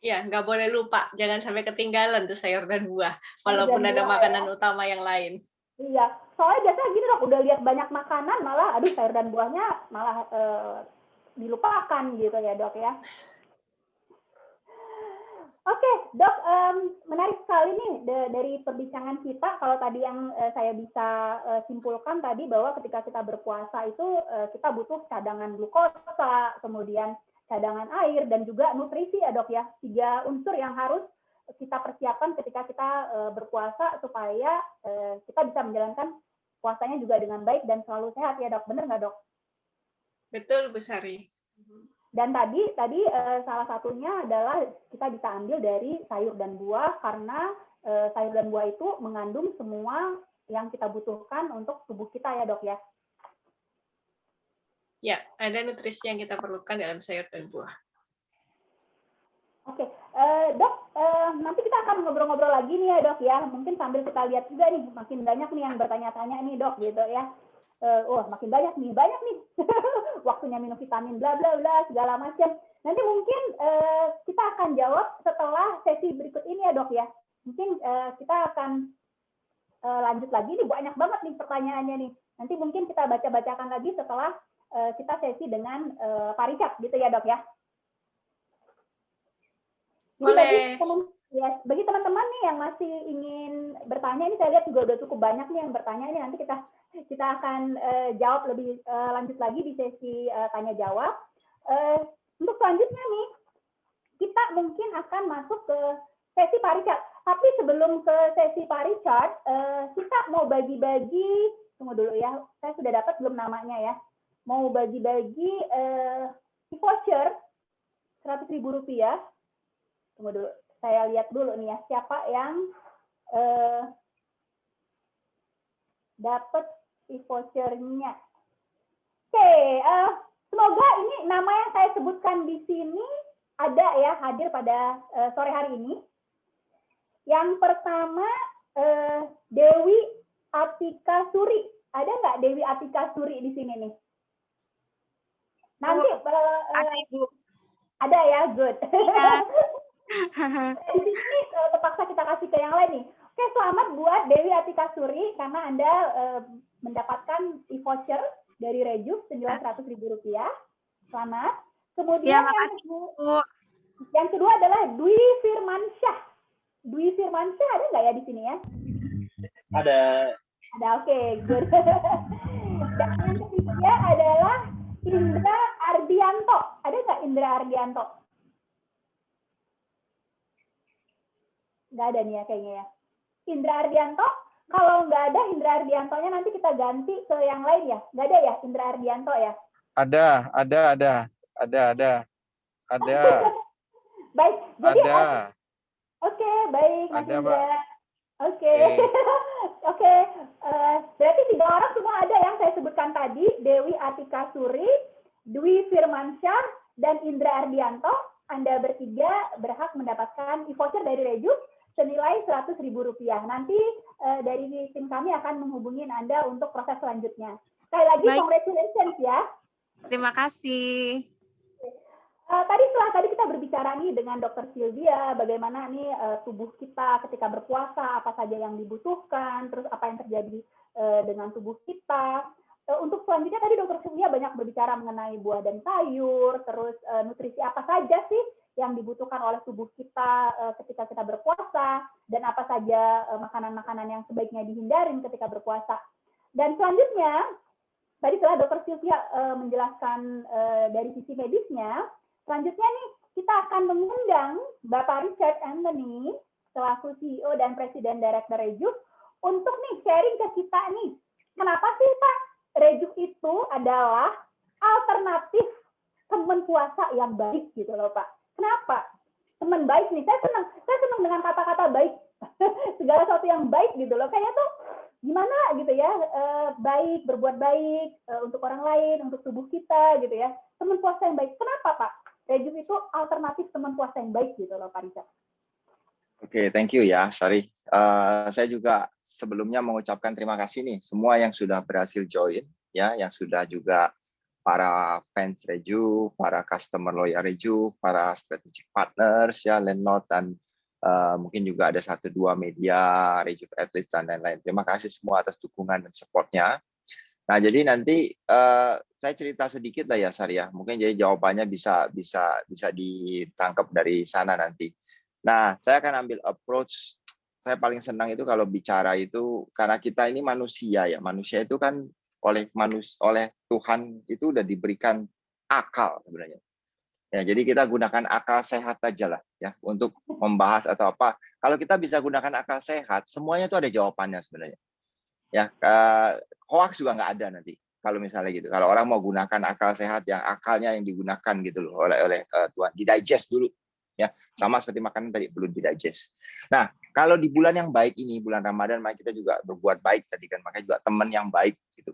Ya, nggak boleh lupa, jangan sampai ketinggalan tuh sayur dan buah, walaupun ada makanan utama yang lain. Iya, soalnya biasanya gini dok, udah lihat banyak makanan malah, aduh sayur dan buahnya malah dilupakan gitu ya dok ya. Oke, dok, menarik sekali nih dari perbincangan kita. Kalau tadi yang saya bisa simpulkan tadi bahwa ketika kita berpuasa itu kita butuh cadangan glukosa, kemudian cadangan air, dan juga nutrisi ya dok ya. 3 unsur yang harus kita persiapkan ketika kita berpuasa supaya kita bisa menjalankan puasanya juga dengan baik dan selalu sehat ya dok. Benar nggak dok? Betul Bu Sari. Dan tadi salah satunya adalah kita bisa ambil dari sayur dan buah, karena sayur dan buah itu mengandung semua yang kita butuhkan untuk tubuh kita ya dok ya. Ya, ada nutrisi yang kita perlukan dalam sayur dan buah. Oke, dok, nanti kita akan ngobrol-ngobrol lagi nih ya dok ya. Mungkin sambil kita lihat juga nih, makin banyak nih yang bertanya-tanya nih dok gitu ya. Makin banyak nih waktunya minum vitamin bla bla bla segala macam. Nanti mungkin kita akan jawab setelah sesi berikut ini ya dok ya. Mungkin kita akan lanjut lagi nih, banyak banget nih pertanyaannya nih. Nanti mungkin kita baca-bacakan lagi setelah kita sesi dengan Pak Richard gitu ya dok ya. Jadi bagi teman-teman nih yang masih ingin bertanya, ini saya lihat juga udah cukup banyak nih yang bertanya. Ini nanti kita akan jawab lebih lanjut lagi di sesi tanya jawab. Untuk selanjutnya nih, kita mungkin akan masuk ke sesi Pak Richard. Tapi sebelum ke sesi Pak Richard, kita mau bagi-bagi, tunggu dulu ya, saya sudah dapat belum namanya ya, mau bagi-bagi voucher Rp100.000. Tunggu dulu, saya lihat dulu nih ya, siapa yang dapat vouchernya. Oke, semoga ini nama yang saya sebutkan di sini ada ya, hadir pada sore hari ini. Yang pertama, Dewi Atika Suri. Ada nggak Dewi Atika Suri di sini nih? Nanti ada Ibu. Ada ya, good. Ya. Di sini terpaksa kita kasih ke yang lain nih. Oke, selamat buat Dewi Atika Suri karena Anda mendapatkan e-voucher dari Rejuv senilai Rp100.000. Selamat. Kemudian Ya, yang kedua adalah Dwi Firmansyah. Dwi Firmansyah ada nggak ya di sini ya? Ada. Ada, oke, good. Dan yang ketiga adalah Indra Ardianto. Ada nggak Indra Ardianto? Nggak ada nih ya kayaknya ya. Indra Ardianto, kalau nggak ada Indra Ardiantonya nanti kita ganti ke yang lain ya. Nggak ada ya Indra Ardianto ya? Ada. Baik, jadi Ada. Oke, baik Mas Ada, Indra. Mbak. Oke. Oke, berarti 3 orang semua ada yang saya sebutkan tadi, Dewi Atika Suri, Dwi Firmansyah, dan Indra Ardianto. Anda bertiga berhak mendapatkan e-voucher dari Rejuv senilai Rp100.000. Nanti dari tim kami akan menghubungi Anda untuk proses selanjutnya. Sekali lagi, Baik. congratulations ya. Terima kasih. Tadi kita berbicara nih dengan Dr. Sylvia, bagaimana nih tubuh kita ketika berpuasa, apa saja yang dibutuhkan, terus apa yang terjadi dengan tubuh kita. Untuk selanjutnya tadi Dr. Sylvia banyak berbicara mengenai buah dan sayur, terus nutrisi apa saja sih yang dibutuhkan oleh tubuh kita ketika kita berpuasa, dan apa saja makanan-makanan yang sebaiknya dihindarin ketika berpuasa. Dan selanjutnya, tadi setelah Dr. Sylvia menjelaskan dari sisi medisnya, selanjutnya nih kita akan mengundang Bapak Richard Anthony selaku CEO dan Presiden Direktur Rejuv untuk nih sharing ke kita nih, kenapa sih Pak Rejuv itu adalah alternatif teman puasa yang baik gitu loh Pak. Kenapa? Teman baik nih, saya senang dengan kata-kata baik. Segala sesuatu yang baik gitu loh, kayaknya tuh gimana gitu ya, baik, berbuat baik untuk orang lain, untuk tubuh kita gitu ya. Teman puasa yang baik. Kenapa Pak? Rejuv itu alternatif teman puasa yang baik gitu loh Pak Richard. Oke, thank you ya, sorry. Saya juga sebelumnya mengucapkan terima kasih nih semua yang sudah berhasil join, ya, yang sudah juga para fans Rejuv, para customer loyal Rejuv, para strategic partners, ya, landlord, dan mungkin juga ada 1-2 media, Rejuv Athlete, dan lain-lain. Terima kasih semua atas dukungan dan support-nya. Nah, jadi nanti saya cerita sedikit lah ya, Sarya. Mungkin jadi jawabannya bisa ditangkap dari sana nanti. Nah, saya akan ambil approach. Saya paling senang itu kalau bicara itu karena kita ini manusia ya. Manusia itu kan oleh Tuhan itu udah diberikan akal sebenarnya. Ya, jadi kita gunakan akal sehat aja lah ya untuk membahas atau apa. Kalau kita bisa gunakan akal sehat, semuanya itu ada jawabannya sebenarnya. Ya, hoax juga nggak ada nanti kalau misalnya gitu. Kalau orang mau gunakan akal sehat yang akalnya yang digunakan gitu loh oleh Tuhan, didigest dulu ya, sama seperti makanan tadi belum didigest. Nah, kalau di bulan yang baik ini, bulan Ramadan, maka kita juga berbuat baik tadi kan, makanya juga teman yang baik gitu.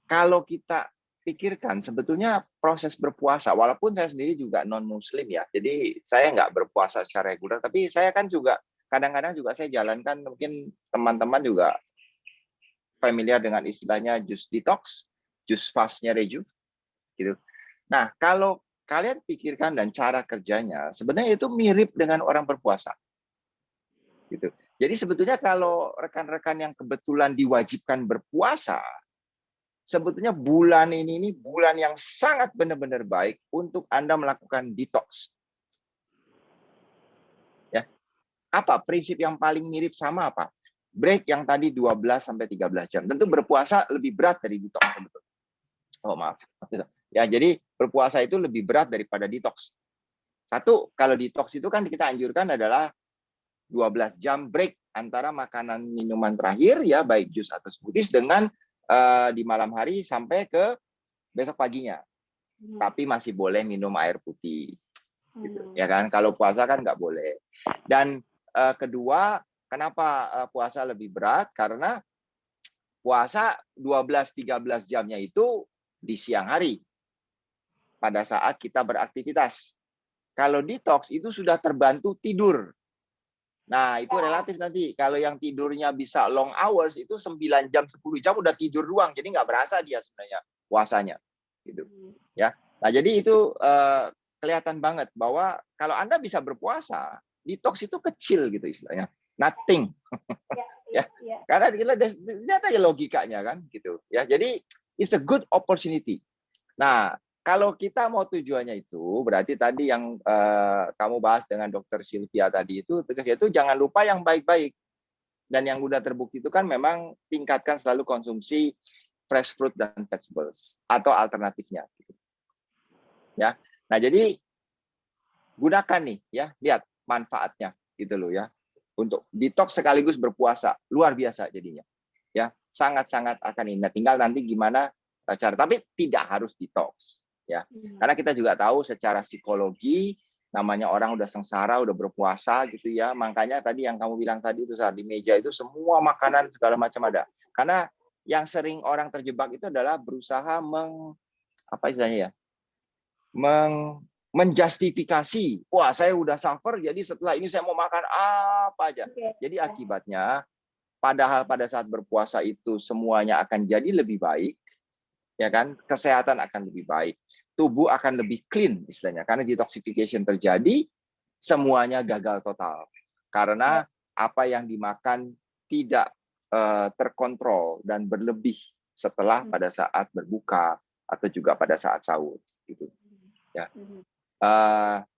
Kalau kita pikirkan sebetulnya proses berpuasa, walaupun saya sendiri juga non muslim ya, jadi saya nggak berpuasa secara reguler, tapi saya kan juga kadang-kadang juga saya jalankan, mungkin teman-teman juga familiar dengan istilahnya jus detox, jus fastnya Rejuv, gitu. Nah, kalau kalian pikirkan dan cara kerjanya, sebenarnya itu mirip dengan orang berpuasa, gitu. Jadi sebetulnya kalau rekan-rekan yang kebetulan diwajibkan berpuasa, sebetulnya bulan ini bulan yang sangat benar-benar baik untuk Anda melakukan detox. Ya, apa prinsip yang paling mirip sama apa? Break yang tadi 12-13 jam. Tentu berpuasa lebih berat dari detox sebetulnya. Oh, maaf. Ya, jadi berpuasa itu lebih berat daripada detox. Satu, kalau detox itu kan kita anjurkan adalah 12 jam break antara makanan minuman terakhir ya, baik jus atau smoothies dengan di malam hari sampai ke besok paginya. Tapi masih boleh minum air putih. Gitu. Ya kan? Kalau puasa kan nggak boleh. Dan kedua, kenapa puasa lebih berat? Karena puasa 12-13 jamnya itu di siang hari, pada saat kita beraktivitas. Kalau detox itu sudah terbantu tidur. Nah, itu relatif nanti. Kalau yang tidurnya bisa long hours, itu 9 jam, 10 jam udah tidur doang. Jadi nggak berasa dia sebenarnya puasanya. Gitu. Ya. Nah, jadi itu kelihatan banget bahwa kalau Anda bisa berpuasa, detox itu kecil gitu istilahnya. Nothing. Ya. Karena lihat aja logikanya kan gitu. Ya. Jadi it's a good opportunity. Nah, kalau kita mau tujuannya itu berarti tadi yang kamu bahas dengan Dr. Sylvia tadi itu tegasnya itu jangan lupa yang baik-baik. Dan yang udah terbukti itu kan memang tingkatkan selalu konsumsi fresh fruit dan vegetables atau alternatifnya gitu. Ya. Nah, jadi gunakan nih ya, lihat manfaatnya gitu loh ya. Untuk detox sekaligus berpuasa, luar biasa jadinya. Ya, sangat-sangat akan ini. Nah, tinggal nanti gimana cara, tapi tidak harus detox ya. Karena kita juga tahu secara psikologi namanya orang udah sengsara, udah berpuasa gitu ya. Makanya tadi yang kamu bilang tadi itu saat di meja itu semua makanan segala macam ada. Karena yang sering orang terjebak itu adalah berusaha apa istilahnya ya? Menjustifikasi, wah saya udah suffer, jadi setelah ini saya mau makan apa aja. Jadi akibatnya, padahal pada saat berpuasa itu semuanya akan jadi lebih baik, ya kan? Kesehatan akan lebih baik. tubuh akan lebih clean istilahnya, karena detoxification terjadi, semuanya gagal total karena apa yang dimakan tidak terkontrol dan berlebih setelah pada saat berbuka atau juga pada saat sahur gitu ya.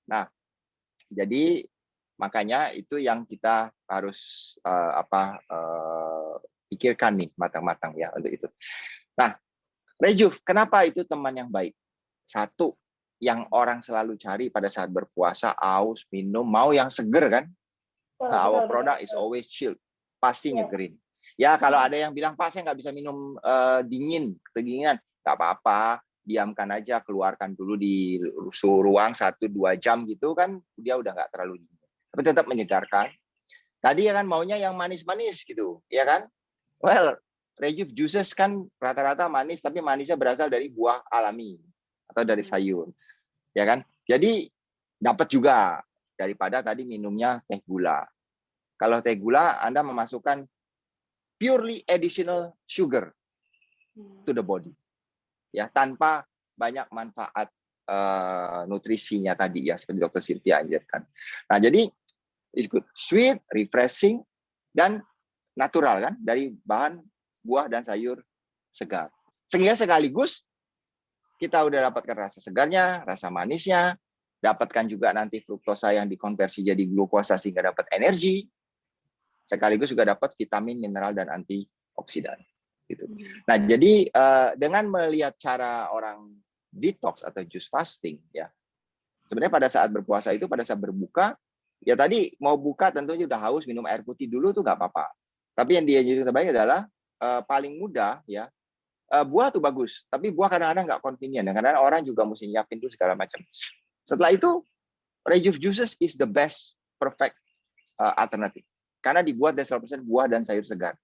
Nah, jadi makanya itu yang kita harus pikirkan nih matang-matang ya untuk itu. Nah, Rejuv, kenapa itu teman yang baik? Satu, yang orang selalu cari pada saat berpuasa, aus, minum, mau yang seger kan? Our product is always chilled, pasti nyegerin. Ya kalau ada yang bilang, Pak saya nggak bisa minum dingin, kedinginan, nggak apa-apa, diamkan aja, keluarkan dulu di suhu ruang 1-2 jam gitu kan, dia udah nggak terlalu dingin. Tapi tetap menyegarkan. Tadi ya kan maunya yang manis-manis gitu, ya kan? Well, Rejuv juices kan rata-rata manis, tapi manisnya berasal dari buah alami atau dari sayur, ya kan? Jadi dapat juga daripada tadi minumnya teh gula. Kalau teh gula, Anda memasukkan purely additional sugar to the body, ya tanpa banyak manfaat nutrisinya tadi ya seperti Dr. Sylvia ajarkan. Nah jadi it's good, sweet, refreshing, dan natural kan dari bahan buah dan sayur segar. Sehingga sekaligus kita udah dapatkan rasa segarnya, rasa manisnya, dapatkan juga nanti fruktosa yang dikonversi jadi glukosa sehingga dapat energi, sekaligus juga dapat vitamin, mineral, dan antioksidan. Gitu. Nah, jadi dengan melihat cara orang detox atau juice fasting, ya sebenarnya pada saat berpuasa itu, pada saat berbuka, ya tadi mau buka tentunya udah haus, minum air putih dulu tuh nggak apa-apa. Tapi yang dia jadi terbaik adalah paling mudah, ya buah tuh bagus, tapi buah kadang-kadang nggak convenient, kadang-kadang orang juga mesti nyiapin tuh segala macam. Setelah itu, Rejuv Juices is the best, perfect alternative. Karena dibuat dari 100% buah dan sayur segar.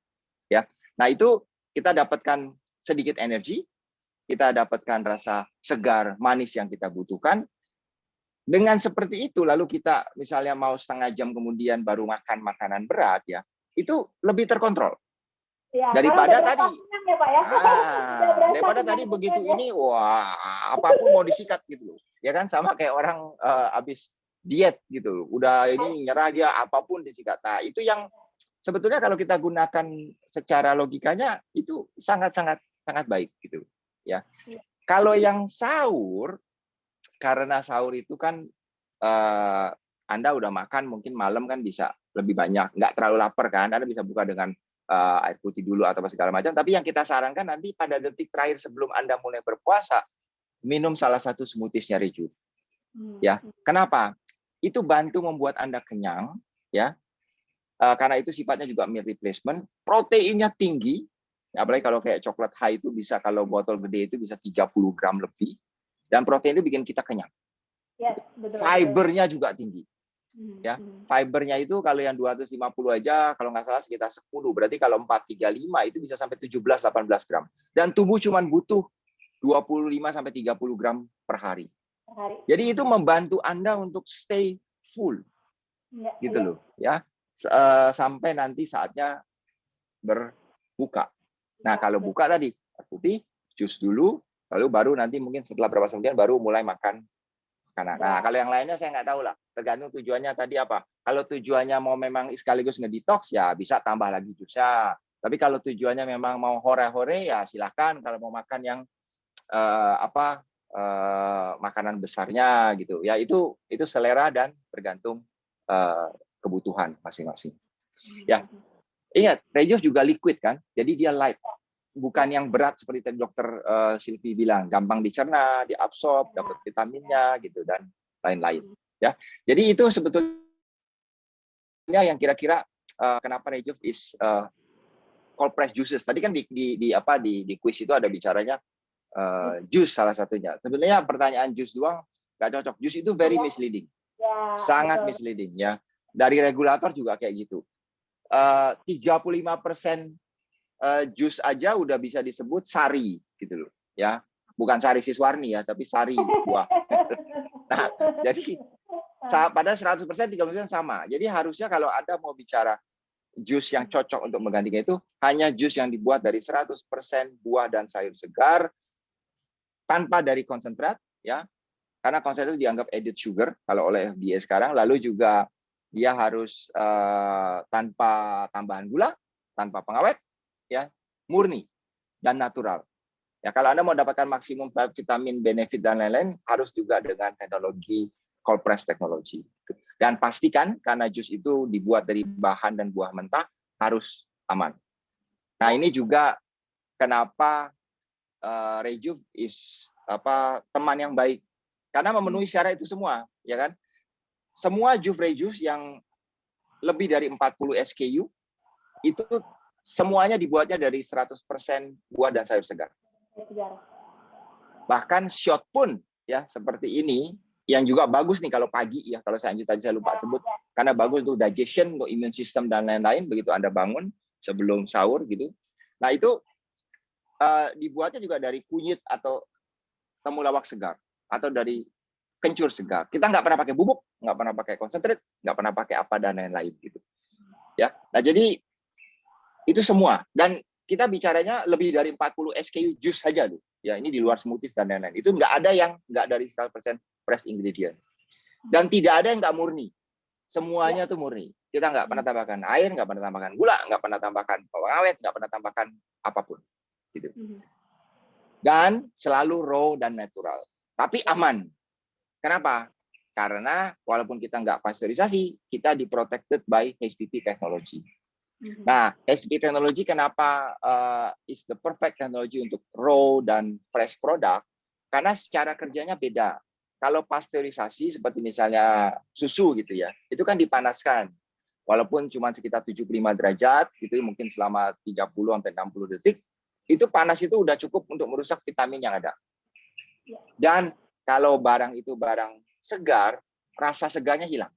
Ya, nah itu kita dapatkan sedikit energi, kita dapatkan rasa segar, manis yang kita butuhkan. Dengan seperti itu, lalu kita misalnya mau setengah jam kemudian baru makan makanan berat, ya itu lebih terkontrol. Ya, daripada tadi, ya, Pak, ya. Daripada tadi begitu ini, wah apapun mau disikat gitu, ya kan sama kayak orang habis diet gitu, udah ini nyerah dia apapun disikat. Nah itu yang sebetulnya kalau kita gunakan secara logikanya itu sangat baik gitu, ya. Kalau yang sahur, karena sahur itu kan Anda udah makan mungkin malam kan bisa lebih banyak, nggak terlalu lapar kan, Anda bisa buka dengan air putih dulu atau segala macam. Tapi yang kita sarankan nanti pada detik terakhir sebelum Anda mulai berpuasa, minum salah satu smoothies-nya Rejuv. Ya, kenapa? Itu bantu membuat Anda kenyang, ya. Karena itu sifatnya juga meal replacement, proteinnya tinggi, apalagi kalau kayak coklat high itu bisa, kalau botol gede itu bisa 30 gram lebih, dan protein itu bikin kita kenyang. Yes, betul, fibernya juga tinggi. Ya, fibernya itu kalau yang 250 aja kalau nggak salah sekitar 10, berarti kalau 435 itu bisa sampai 17-18 gram. Dan tubuh cuma butuh 25-30 gram per hari. Jadi itu membantu Anda untuk stay full. Ya, gitu loh, ya. Sampai nanti saatnya berbuka. Nah, kalau buka tadi air putih, jus dulu, lalu baru nanti mungkin setelah berapa kemudian baru mulai makan. Nah, kalau yang lainnya saya nggak tahu lah, tergantung tujuannya tadi apa. Kalau tujuannya mau memang sekaligus ngedetox, ya bisa tambah lagi jusnya. Tapi kalau tujuannya memang mau hore-hore, ya silahkan. Kalau mau makan yang makanan besarnya gitu, ya itu selera dan tergantung kebutuhan masing-masing. Ya, ingat Rejuv juga liquid kan, jadi dia light. Bukan yang berat seperti tadi Dokter Sylvie bilang, gampang dicerna, diabsorb, dapat vitaminnya gitu dan lain-lain. Ya, jadi itu sebetulnya yang kira-kira kenapa Rejuv is cold press juices. Tadi kan di quiz itu ada bicaranya jus salah satunya. Sebenarnya pertanyaan jus doang nggak cocok. Jus itu very misleading, sangat misleading ya. Dari regulator juga kayak gitu. 35% jus aja udah bisa disebut sari gitu loh ya, bukan sari siswarni ya, tapi sari buah. Nah jadi pada 100% 30% sama. Jadi harusnya kalau Anda mau bicara jus yang cocok untuk menggantinya itu hanya jus yang dibuat dari 100% buah dan sayur segar, tanpa dari konsentrat, ya, karena concentrate itu dianggap added sugar kalau oleh FDA sekarang. Lalu juga dia harus tanpa tambahan gula, tanpa pengawet, ya, murni dan natural. Ya, kalau Anda mau dapatkan maksimum vitamin, benefit dan lain-lain, harus juga dengan teknologi cold press technology. Dan pastikan karena jus itu dibuat dari bahan dan buah mentah harus aman. Nah, ini juga kenapa Rejuve is teman yang baik karena memenuhi syarat itu semua, ya kan? Semua Rejuve yang lebih dari 40 SKU itu semuanya dibuatnya dari 100% buah dan sayur segar. Bahkan shot pun ya seperti ini yang juga bagus nih kalau pagi ya, kalau tadi saya lupa sebut, karena bagus untuk digestion, untuk immune system dan lain-lain begitu Anda bangun sebelum sahur gitu. Nah, itu dibuatnya juga dari kunyit atau temulawak segar atau dari kencur segar. Kita nggak pernah pakai bubuk, nggak pernah pakai concentrate, nggak pernah pakai apa dan lain-lain gitu. Ya. Nah, jadi itu semua, dan kita bicaranya lebih dari 40 SKU jus saja loh. Ya, ini di luar smoothies dan lain-lain. Itu nggak ada yang nggak dari 100% fresh ingredient. Dan tidak ada yang nggak murni. Semuanya tuh murni. Kita nggak pernah tambahkan air, nggak pernah tambahkan gula, nggak pernah tambahkan pengawet, nggak pernah tambahkan apapun. Gitu. Dan selalu raw dan natural. Tapi aman. Kenapa? Karena walaupun kita nggak pasteurisasi, kita di-protected by HPP technology. Nah, HPP technology kenapa is the perfect technology untuk raw dan fresh product? Karena secara kerjanya beda. Kalau pasteurisasi seperti misalnya susu gitu ya, itu kan dipanaskan. Walaupun cuma sekitar 75 derajat, gitu mungkin selama 30-60 detik, itu panas itu udah cukup untuk merusak vitamin yang ada. Dan kalau barang itu barang segar, rasa segarnya hilang.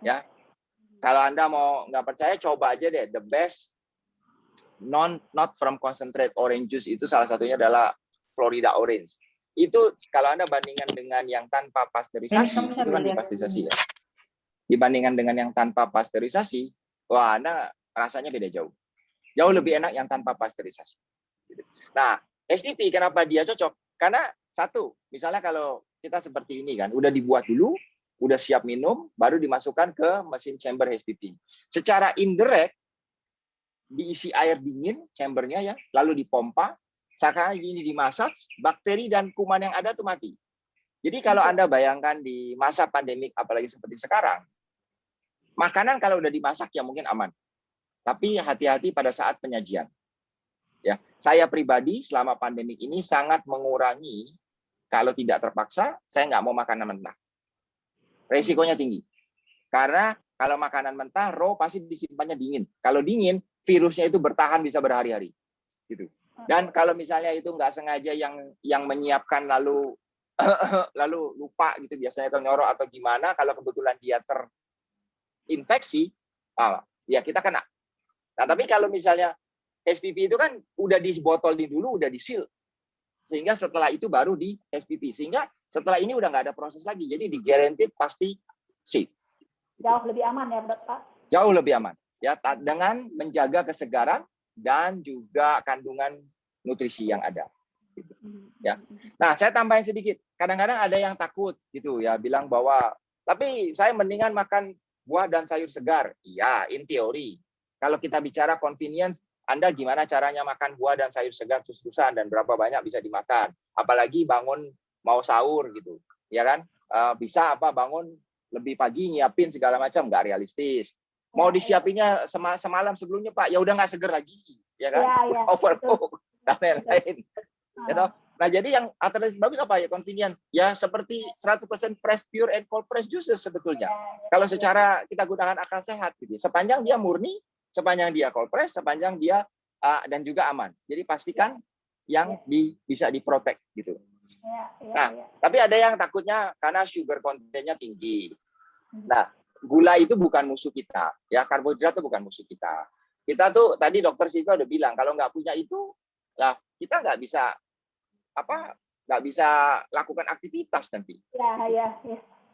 Ya. Kalau Anda mau nggak percaya, coba aja deh. The best not from concentrate orange juice itu salah satunya adalah Florida Orange. Itu kalau Anda bandingkan dengan yang tanpa pasteurisasi, itu kan dipasteurisasi ya. Dibandingkan dengan yang tanpa pasteurisasi, wah Anda rasanya beda jauh. Jauh lebih enak yang tanpa pasteurisasi. Nah, HPP kenapa dia cocok? Karena satu, misalnya kalau kita seperti ini kan, udah dibuat dulu, udah siap minum, baru dimasukkan ke mesin chamber HPP. Secara indirect, diisi air dingin chambernya ya, lalu dipompa, sekarang ini dimasak, bakteri dan kuman yang ada tuh mati. Jadi kalau Anda bayangkan di masa pandemik, apalagi seperti sekarang, makanan kalau udah dimasak ya mungkin aman. Tapi hati-hati pada saat penyajian. Ya, saya pribadi selama pandemik ini sangat mengurangi, kalau tidak terpaksa, saya nggak mau makanan mentah. Resikonya tinggi. Karena kalau makanan mentah, raw pasti disimpannya dingin. Kalau dingin, virusnya itu bertahan bisa berhari-hari. Gitu. Dan kalau misalnya itu nggak sengaja yang menyiapkan lalu lupa gitu, biasanya atau nyorok atau gimana, kalau kebetulan dia terinfeksi, ya kita kena. Nah, tapi kalau misalnya SPP itu kan udah dibotolin dulu, udah di-seal. Sehingga setelah itu baru di SPP. Sehingga setelah ini udah nggak ada proses lagi. Jadi di-guaranteed pasti safe. Jauh lebih aman ya, Pak? Jauh lebih aman. Ya, dengan menjaga kesegaran dan juga kandungan nutrisi yang ada. Ya. Nah, saya tambahin sedikit. Kadang-kadang ada yang takut gitu ya, bilang bahwa tapi saya mendingan makan buah dan sayur segar. Iya, in teori. Kalau kita bicara convenience, Anda gimana caranya makan buah dan sayur segar terus-terusan dan berapa banyak bisa dimakan? Apalagi bangun mau sahur gitu, ya kan? Bisa bangun lebih pagi nyiapin segala macam, nggak realistis. Mau disiapinnya semalam sebelumnya Pak, ya udah nggak seger lagi, ya kan? Overcook dan lain-lain. Gitu. Nah, jadi yang alternatif bagus apa ya? Convenient. Ya seperti 100% fresh, pure, and cold press juices sebetulnya. Kalau secara kita gunakan akal sehat, gitu. Sepanjang dia murni, sepanjang dia cold press, sepanjang dia dan juga aman. Jadi pastikan yang bisa diprotek gitu. Nah, tapi ada yang takutnya karena sugar content-nya tinggi. Nah, gula itu bukan musuh kita, ya, karbohidrat itu bukan musuh kita. Kita tuh tadi Dokter Silvia udah bilang kalau nggak punya itu, lah kita nggak bisa lakukan aktivitas nanti.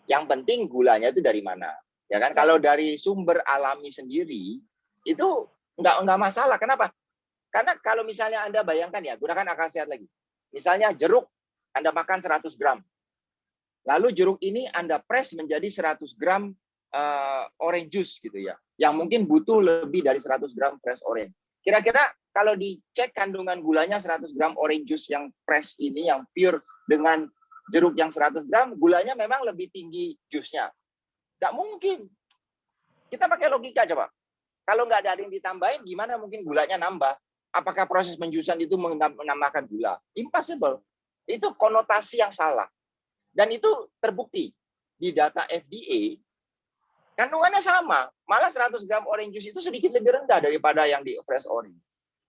Yang penting gulanya itu dari mana, ya kan? Kalau dari sumber alami sendiri itu nggak masalah. Kenapa? Karena kalau misalnya Anda bayangkan ya, gunakan akal sehat lagi. Misalnya jeruk Anda makan 100 gram. Lalu jeruk ini Anda press menjadi 100 gram orange juice gitu ya. Yang mungkin butuh lebih dari 100 gram fresh orange. Kira-kira kalau dicek kandungan gulanya 100 gram orange juice yang fresh ini, yang pure dengan jeruk yang 100 gram, gulanya memang lebih tinggi jusnya. Nggak mungkin. Kita pakai logika coba. Kalau nggak ada yang ditambahin, gimana mungkin gulanya nambah? Apakah proses penjuisan itu menambahkan gula? Impossible. Itu konotasi yang salah. Dan itu terbukti di data FDA, kandungannya sama. Malah 100 gram orange juice itu sedikit lebih rendah daripada yang di fresh orange.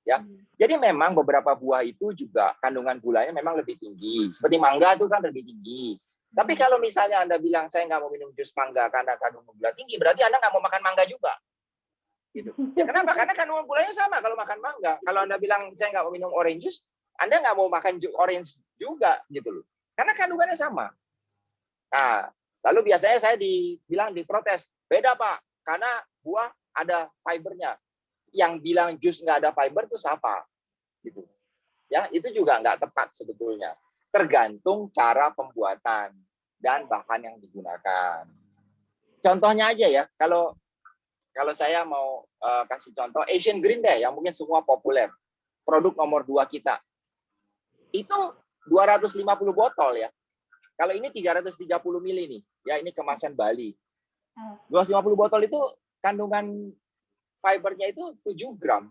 Ya, jadi memang beberapa buah itu juga kandungan gulanya memang lebih tinggi. Seperti mangga itu kan lebih tinggi. Tapi kalau misalnya Anda bilang saya nggak mau minum jus mangga karena kandungan gula tinggi, berarti Anda nggak mau makan mangga juga. Gitu. Ya kenapa? Karena kandungan gulanya sama kalau makan mangga. Kalau Anda bilang saya nggak mau minum orange juice, Anda nggak mau makan orange juga gitu loh. Karena kandungannya sama. Nah, lalu biasanya saya dibilang diprotes, beda Pak, karena buah ada fibernya. Yang bilang jus nggak ada fiber itu siapa? Gitu. Ya, itu juga nggak tepat sebetulnya. Tergantung cara pembuatan dan bahan yang digunakan. Contohnya aja ya, kalau saya mau kasih contoh Asian Green deh, yang mungkin semua populer, produk nomor 2 kita, itu 250 botol ya. Kalau ini 330 mili nih, ya ini kemasan Bali. 250 botol itu kandungan fibernya itu 7 gram.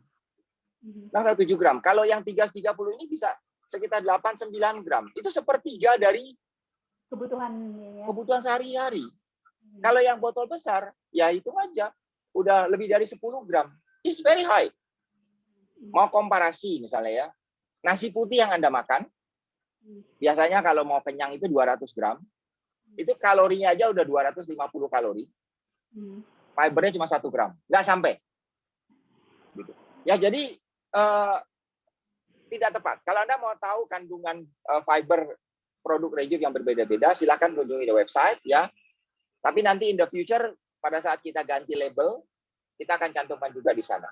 Nah, 7 gram. Kalau yang 330 ini bisa sekitar 8-9 gram. Itu sepertiga dari kebutuhan sehari-hari. Kalau yang botol besar, ya itu aja. Udah lebih dari 10 gram. It's very high. Mau komparasi misalnya ya. Nasi putih yang Anda makan, biasanya kalau mau kenyang itu 200 gram. Itu kalorinya aja udah 250 kalori. Fibernya cuma 1 gram. Nggak sampai. Gitu. Ya, jadi tidak tepat. Kalau Anda mau tahu kandungan fiber produk Rejuve yang berbeda-beda, silakan kunjungi di website ya. Tapi nanti in the future pada saat kita ganti label, kita akan cantumkan juga di sana.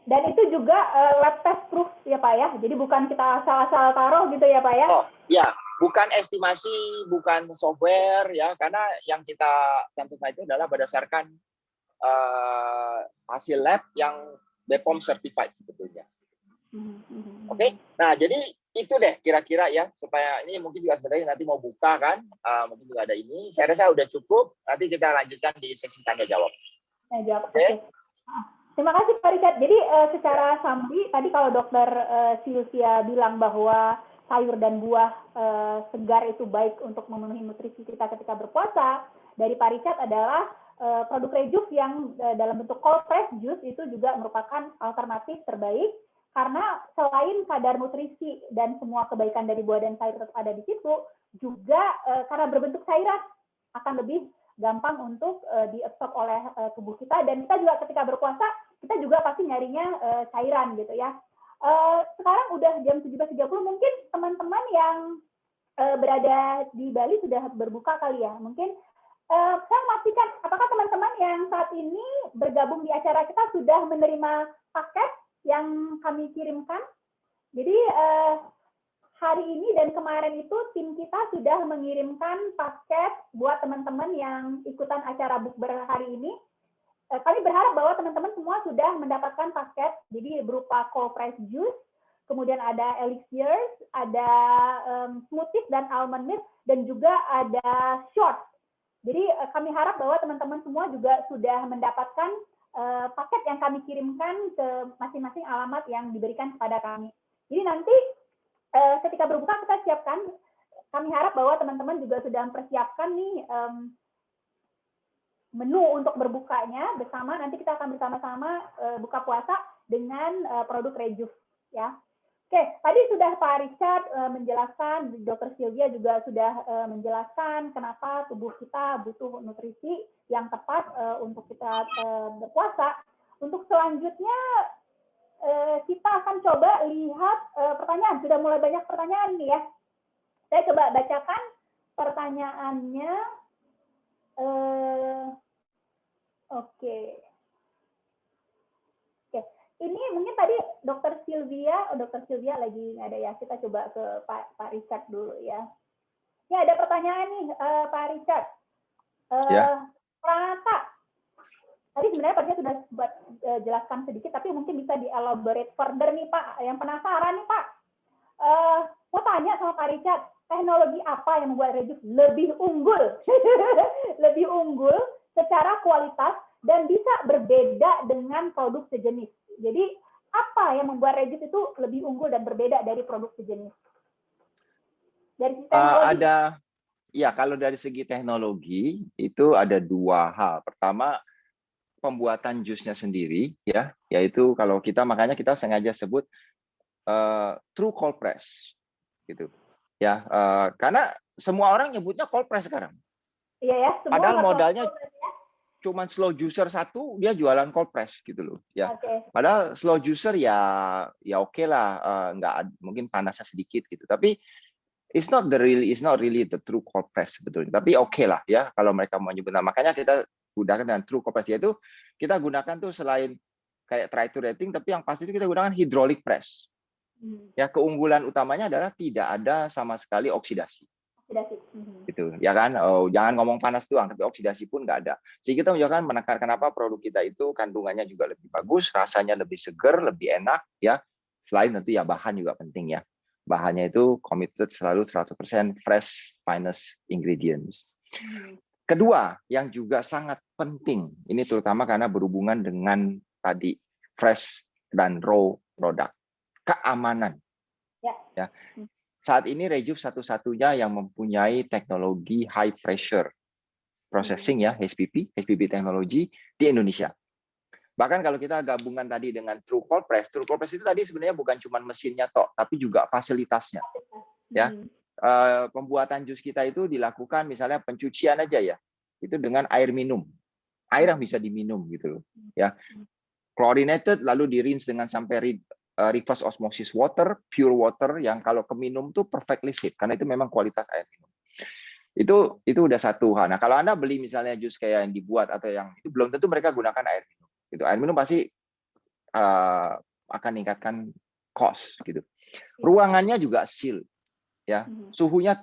Dan itu juga lab test proof ya Pak ya. Jadi bukan kita asal-asal taruh gitu ya Pak ya. Oh, ya, bukan estimasi, bukan software ya, karena yang kita cantumkan itu adalah berdasarkan hasil lab yang BPOM certified sebetulnya. Oke. Nah, jadi itu deh kira-kira ya, supaya ini mungkin juga sebenarnya nanti mau buka kan, mungkin juga ada ini. Saya rasa udah cukup. Nanti kita lanjutkan di sesi tanya jawab. Oke. Terima kasih Pak Richard. Jadi secara summary tadi kalau Dokter Sylvia bilang bahwa sayur dan buah segar itu baik untuk memenuhi nutrisi kita ketika berpuasa, dari Pak Richard adalah produk Rejuve yang dalam bentuk cold press juice itu juga merupakan alternatif terbaik karena selain kadar nutrisi dan semua kebaikan dari buah dan sayur tetap ada di situ, juga karena berbentuk cairan akan lebih gampang untuk diabsorb oleh tubuh kita, dan kita juga ketika berpuasa kita juga pasti nyarinya cairan gitu ya. Sekarang udah jam 17.30, mungkin teman-teman yang berada di Bali sudah berbuka kali ya. Mungkin saya memastikan apakah teman-teman yang saat ini bergabung di acara kita sudah menerima paket yang kami kirimkan. Jadi hari ini dan kemarin itu tim kita sudah mengirimkan paket buat teman-teman yang ikutan acara bukber hari ini. Kami berharap bahwa teman-teman semua sudah mendapatkan paket, jadi berupa cold press juice, kemudian ada elixirs, ada smoothies dan almond milk, dan juga ada shot. Jadi kami harap bahwa teman-teman semua juga sudah mendapatkan paket yang kami kirimkan ke masing-masing alamat yang diberikan kepada kami. Jadi nanti ketika berbuka kita siapkan, kami harap bahwa teman-teman juga sudah mempersiapkan nih menu untuk berbukanya bersama. Nanti kita akan bersama-sama buka puasa dengan produk Rejuve ya. Oke, tadi sudah Pak Richard menjelaskan, Dr. Sylvia juga sudah menjelaskan kenapa tubuh kita butuh nutrisi yang tepat untuk kita berpuasa. Untuk selanjutnya kita akan coba lihat pertanyaan. Sudah mulai banyak pertanyaan nih ya. Saya coba bacakan pertanyaannya. Oke. ini mungkin tadi Dokter Sylvia lagi nggak ada ya. Kita coba ke Pak Richard dulu ya. Ini ada pertanyaan nih, Pak Richard. Pranata, tadi sebenarnya Pak sudah jelaskan sedikit, tapi mungkin bisa di-elaborate further nih Pak. Yang penasaran nih Pak, mau tanya sama Pak Richard, teknologi apa yang membuat Rejuve lebih unggul, lebih unggul secara kualitas dan bisa berbeda dengan produk sejenis. Jadi apa yang membuat Rejuve itu lebih unggul dan berbeda dari produk sejenis? Dari teknologi. Ya, kalau dari segi teknologi itu ada dua hal. Pertama, pembuatan jusnya sendiri, ya, yaitu kalau makanya kita sengaja sebut true cold press, gitu, ya, karena semua orang nyebutnya cold press sekarang. Iya ya. Padahal modalnya cuma slow juicer satu, dia jualan cold press, gitu loh, ya. Okay. Padahal slow juicer ya oke lah, nggak mungkin panasnya sedikit, gitu. Tapi it's not really the true cold press sebetulnya. Tapi oke lah ya kalau mereka mau nyebut. Nah, makanya kita gunakan dengan true cold press, yaitu kita gunakan tuh selain kayak try to rating, tapi yang pasti itu kita gunakan hydraulic press. Ya, keunggulan utamanya adalah tidak ada sama sekali oksidasi. Gitu, ya kan? Oh, jangan ngomong panas doang, tapi oksidasi pun nggak ada. Sehingga kita menunjukkan menekan kenapa produk kita itu kandungannya juga lebih bagus, rasanya lebih seger, lebih enak, ya. Selain tentu ya bahan juga penting ya. Bahannya itu committed selalu 100% fresh finest ingredients. Kedua, yang juga sangat penting, ini terutama karena berhubungan dengan tadi fresh dan raw product, keamanan. Ya. Saat ini Rejuve satu-satunya yang mempunyai teknologi high pressure processing ya, HPP teknologi di Indonesia. Bahkan kalau kita gabungan tadi dengan true cold press itu tadi sebenarnya bukan cuma mesinnya tok, tapi juga fasilitasnya. Ya, pembuatan jus kita itu dilakukan misalnya pencucian aja ya, itu dengan air minum, air yang bisa diminum gitu loh. Ya, chlorinated lalu di-rinse dengan sampai reverse osmosis water, pure water yang kalau keminum tuh perfectly safe karena itu memang kualitas air minum. Itu udah satu hal. Nah, kalau Anda beli misalnya jus kayak yang dibuat atau yang itu belum tentu mereka gunakan air minum. Gitu. Air minum pasti akan meningkatkan cost gitu. Ruangannya juga seal, ya. Suhunya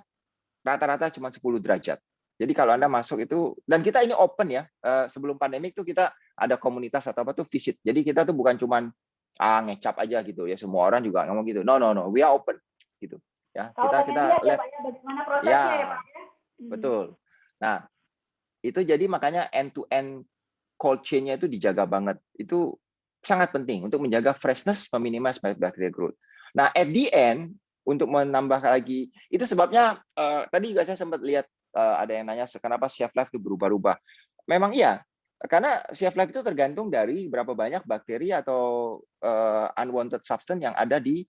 rata-rata cuma 10 derajat. Jadi kalau Anda masuk itu, dan kita ini open ya. Sebelum pandemik tuh kita ada komunitas atau apa tuh visit. Jadi kita tuh bukan cuma ngecap aja gitu ya. Semua orang juga ngomong gitu. No, we are open gitu. Ya, kita lihat bagaimana prosesnya ya Pak. Betul. Nah, itu jadi makanya end-to-end cold chain-nya itu dijaga banget. Itu sangat penting untuk menjaga freshness, meminimasi bacteria growth. Nah, at the end, untuk menambah lagi, itu sebabnya tadi juga saya sempat lihat ada yang nanya kenapa shelf life itu berubah-ubah. Memang iya, karena shelf life itu tergantung dari berapa banyak bakteri atau unwanted substance yang ada di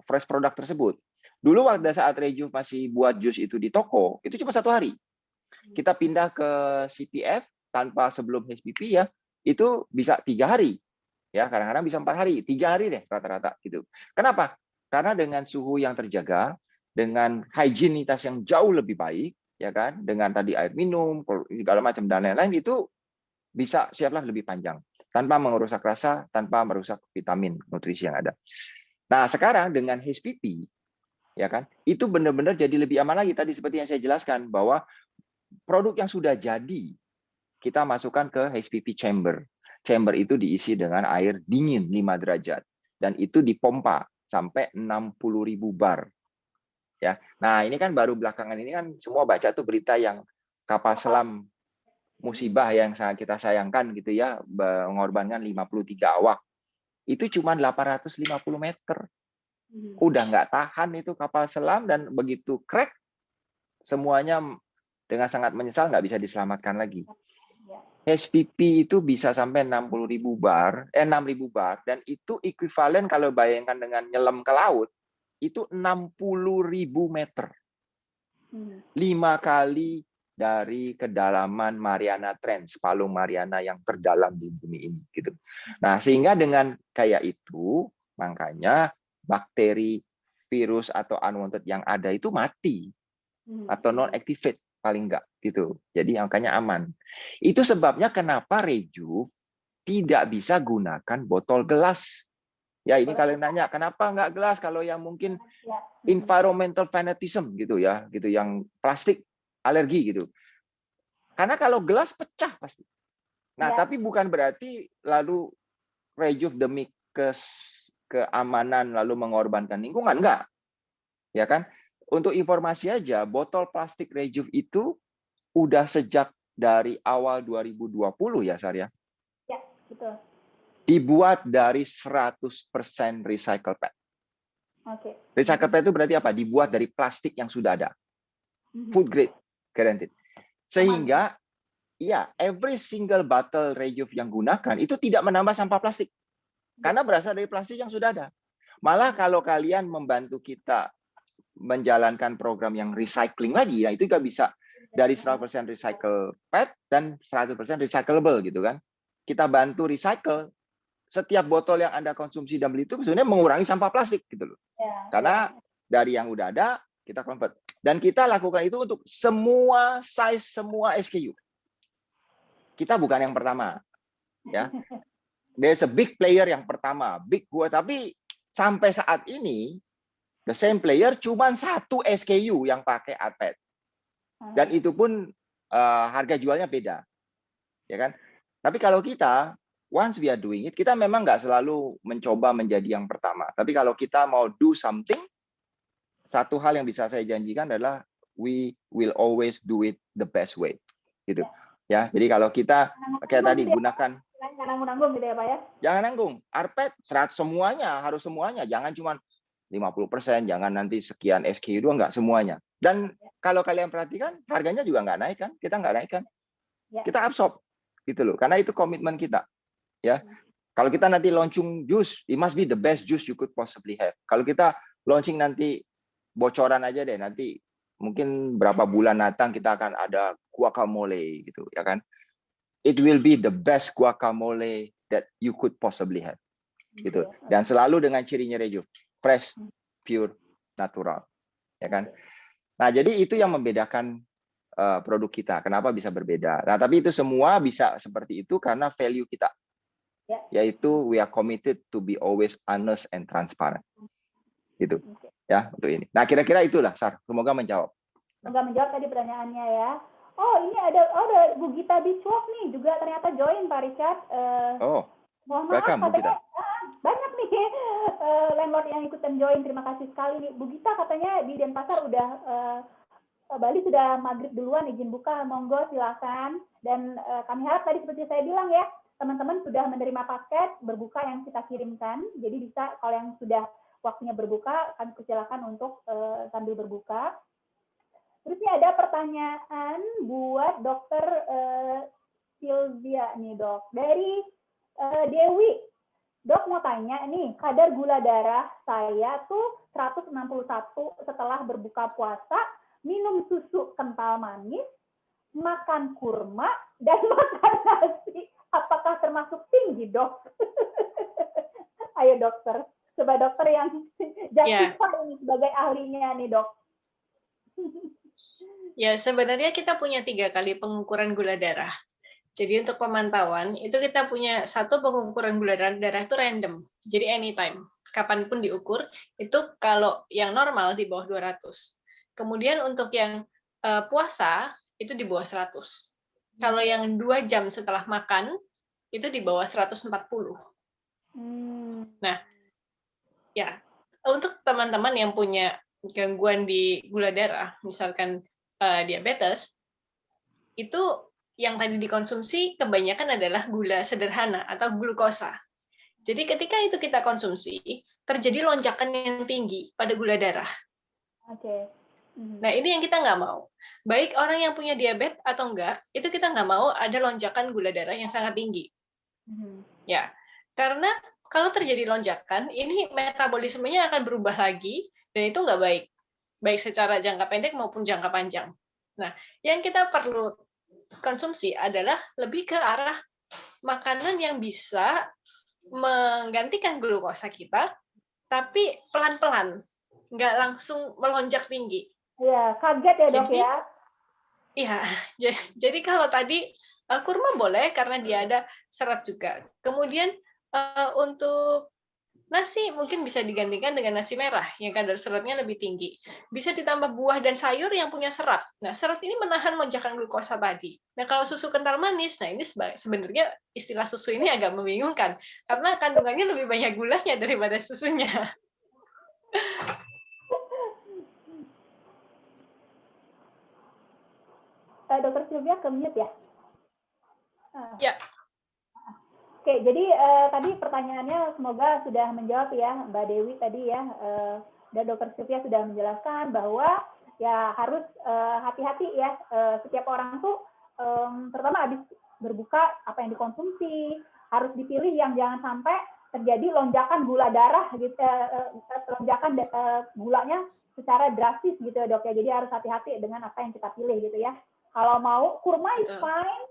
fresh product tersebut. Dulu pada saat Rejuve masih buat jus itu di toko, itu cuma 1 hari. Kita pindah ke CPF tanpa sebelum HPP ya, itu bisa 3 hari. Ya, kadang-kadang bisa 4 hari, 3 hari deh rata-rata gitu. Kenapa? Karena dengan suhu yang terjaga, dengan higienitas yang jauh lebih baik, ya kan, dengan tadi air minum, segala macam dan lain-lain itu bisa shelf life lebih panjang tanpa merusak rasa, tanpa merusak vitamin nutrisi yang ada. Nah, sekarang dengan HPP, ya kan, itu benar-benar jadi lebih aman lagi. Tadi seperti yang saya jelaskan bahwa produk yang sudah jadi kita masukkan ke HPP chamber. Chamber itu diisi dengan air dingin 5 derajat dan itu dipompa sampai 60.000 bar. Ya. Nah, ini kan baru belakangan ini kan semua baca tuh berita yang kapal selam musibah yang sangat kita sayangkan gitu ya, mengorbankan 53 awak. Itu cuma 850 meter. Udah nggak tahan itu kapal selam dan begitu crack semuanya dengan sangat menyesal nggak bisa diselamatkan lagi. HPP itu bisa sampai 60.000 bar, 6.000 bar, dan itu ekuivalen kalau bayangkan dengan nyelam ke laut, itu 60.000 meter. 5 kali dari kedalaman Mariana Trench, Palung Mariana yang terdalam di bumi ini. Gitu. Nah, sehingga dengan kayak itu, makanya bakteri, virus, atau unwanted yang ada itu mati, atau non-activate. Paling enggak gitu. Jadi angkanya aman. Itu sebabnya kenapa Rejuve tidak bisa gunakan botol gelas. Ya, ini kalian nanya, kenapa nggak gelas kalau yang mungkin Ya. environmental fanatism gitu ya, gitu yang plastik alergi gitu. Karena kalau gelas pecah pasti. Nah, Ya. tapi bukan berarti lalu rejuve demi keamanan lalu mengorbankan lingkungan, enggak. Ya kan? Untuk informasi aja, botol plastik rejuve itu udah sejak dari awal 2020 ya, Sarya. Ya, betul. Dibuat dari 100% recycle PET. Oke. Recycle PET itu berarti apa? Dibuat dari plastik yang sudah ada. Food grade, guaranteed. Sehingga, ya, every single bottle rejuve yang gunakan itu tidak menambah sampah plastik. Karena berasal dari plastik yang sudah ada. Malah kalau kalian membantu kita menjalankan program yang recycling lagi, ya itu juga bisa dari 100% recycle PET dan 100% recyclable gitu kan. Kita bantu recycle setiap botol yang Anda konsumsi dan beli itu sebenarnya mengurangi sampah plastik gitu loh. Karena dari yang udah ada kita convert. Dan kita lakukan itu untuk semua size, semua SKU. Kita bukan yang pertama. Ya. There's a big player yang pertama, big gua, tapi sampai saat ini the same player cuma satu SKU yang pakai PET. Dan itu pun harga jualnya beda. Ya kan? Tapi kalau kita once we are doing it, kita memang nggak selalu mencoba menjadi yang pertama. Tapi kalau kita mau do something, satu hal yang bisa saya janjikan adalah we will always do it the best way. Gitu. Ya, jadi kalau kita kayak tadi gunakan, jangan nanggung gitu ya Pak ya. Jangan nanggung. RPET 100 semuanya, harus semuanya. Jangan cuma 50%, jangan nanti sekian SKU doang, nggak semuanya. Dan kalau kalian perhatikan, harganya juga nggak naik kan? Kita nggak naik kan? Kita absorb gitu loh. Karena itu komitmen kita. Ya. Kalau kita nanti launching juice, it must be the best juice you could possibly have. Kalau kita launching nanti bocoran aja deh, nanti mungkin berapa bulan datang kita akan ada guacamole gitu, ya kan? It will be the best guacamole that you could possibly have. Gitu. Dan selalu dengan cirinya rejuve, fresh, pure, natural. Ya kan? Nah, jadi itu yang membedakan produk kita. Kenapa bisa berbeda? Nah, tapi itu semua bisa seperti itu karena value kita. Yaitu we are committed to be always honest and transparent. Gitu. Ya, untuk ini. Nah, kira-kira itulah, Sar. Semoga menjawab. Semoga menjawab tadi pertanyaannya ya. Oh, ini ada Bu Gita Biswok nih juga ternyata join Pak Richard. Mohon maaf, welcome, katanya banyak nih landlord yang ikutan join. Terima kasih sekali nih. Bu Gita katanya di Denpasar udah Bali sudah maghrib duluan, izin buka, monggo silakan. Dan kami harap tadi seperti saya bilang ya, teman-teman sudah menerima paket berbuka yang kita kirimkan. Jadi bisa kalau yang sudah waktunya berbuka, kami persilakan untuk sambil berbuka. Terus ini ada pertanyaan buat Dokter Sylvia nih dok. Dari Dewi, dok mau tanya nih, kadar gula darah saya tuh 161 setelah berbuka puasa, minum susu kental manis, makan kurma, dan makan nasi. Apakah termasuk tinggi, dok? Ayo dokter, coba dokter yang justify ini sebagai ahlinya nih, dok. Ya, sebenarnya kita punya 3 kali pengukuran gula darah. Jadi untuk pemantauan, itu kita punya satu pengukuran gula darah itu random. Jadi anytime, kapanpun diukur, itu kalau yang normal di bawah 200. Kemudian untuk yang puasa, itu di bawah 100. Kalau yang 2 jam setelah makan, itu di bawah 140. Nah, ya, untuk teman-teman yang punya gangguan di gula darah, misalkan diabetes, itu yang tadi dikonsumsi kebanyakan adalah gula sederhana atau glukosa. Jadi ketika itu kita konsumsi, terjadi lonjakan yang tinggi pada gula darah. Nah, ini yang kita nggak mau. Baik orang yang punya diabetes atau enggak, itu kita nggak mau ada lonjakan gula darah yang sangat tinggi. Ya, karena kalau terjadi lonjakan, ini metabolismenya akan berubah lagi, dan itu nggak baik. Baik secara jangka pendek maupun jangka panjang. Nah, yang kita perlu konsumsi adalah lebih ke arah makanan yang bisa menggantikan glukosa kita, tapi pelan-pelan, nggak langsung melonjak tinggi. Iya, kaget ya dok. Jadi, ya. Iya, jadi kalau tadi kurma boleh karena dia ada serat juga. Kemudian untuk nasi mungkin bisa digantikan dengan nasi merah yang kadar seratnya lebih tinggi. Bisa ditambah buah dan sayur yang punya serat. Nah, serat ini menahan lonjakan glukosa tadi. Nah, kalau susu kental manis, nah ini sebenarnya istilah susu ini agak membingungkan karena kandungannya lebih banyak gulanya daripada susunya. Dokter Sylvia ke mute ya? Ya. Oke, jadi tadi pertanyaannya semoga sudah menjawab ya Mbak Dewi tadi ya, dan Dokter Sylvia sudah menjelaskan bahwa ya harus hati-hati ya, setiap orang tuh terutama habis berbuka apa yang dikonsumsi harus dipilih yang jangan sampai terjadi lonjakan gula darah gitu, lonjakan gulanya secara drastis gitu ya Dok ya. Jadi harus hati-hati dengan apa yang kita pilih gitu ya. Kalau mau kurma is fine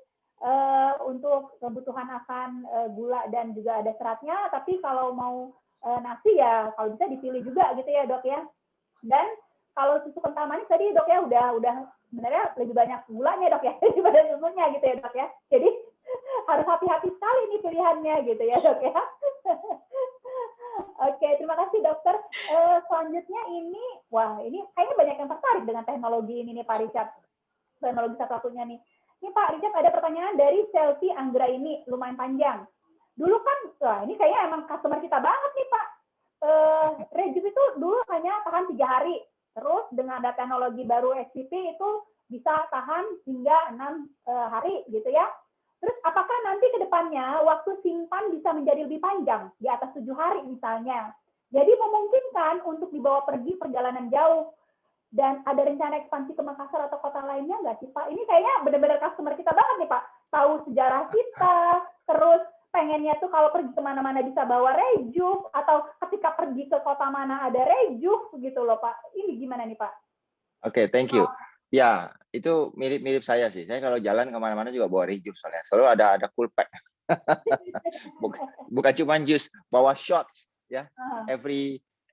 untuk kebutuhan akan gula dan juga ada seratnya, tapi kalau mau nasi ya kalau bisa dipilih juga gitu ya Dok ya. Dan kalau susu kental manis tadi Dok ya udah sebenarnya lebih banyak gulanya Dok ya daripada susunya gitu ya Dok ya. Jadi harus hati-hati sekali nih pilihannya gitu ya Dok ya. Oke, terima kasih dokter. Selanjutnya ini, wah ini kayaknya banyak yang tertarik dengan teknologi ini nih Pak Richard. Teknologi satu-satunya nih. Ini Pak Richard ada pertanyaan dari Selfie Anggra ini, lumayan panjang. Dulu kan, wah ini kayaknya emang customer kita banget nih Pak. Rejuve itu dulu hanya tahan 3 hari. Terus dengan ada teknologi baru SPP itu bisa tahan hingga 6 hari gitu ya. Terus apakah nanti ke depannya waktu simpan bisa menjadi lebih panjang, di atas 7 hari misalnya. Jadi memungkinkan untuk dibawa pergi perjalanan jauh. Dan ada rencana ekspansi ke Makassar atau kota lainnya nggak sih Pak? Ini kayaknya benar-benar customer kita banget nih Pak. Tahu sejarah kita, terus pengennya tuh kalau pergi kemana-mana bisa bawa Rejuve, atau ketika pergi ke kota mana ada Rejuve gitu loh Pak. Ini gimana nih Pak? Oke, thank you. Ya, itu mirip-mirip saya sih. Saya kalau jalan kemana-mana juga bawa Rejuve soalnya. Selalu ada cool pack. Bukan cuma jus, bawa shots ya.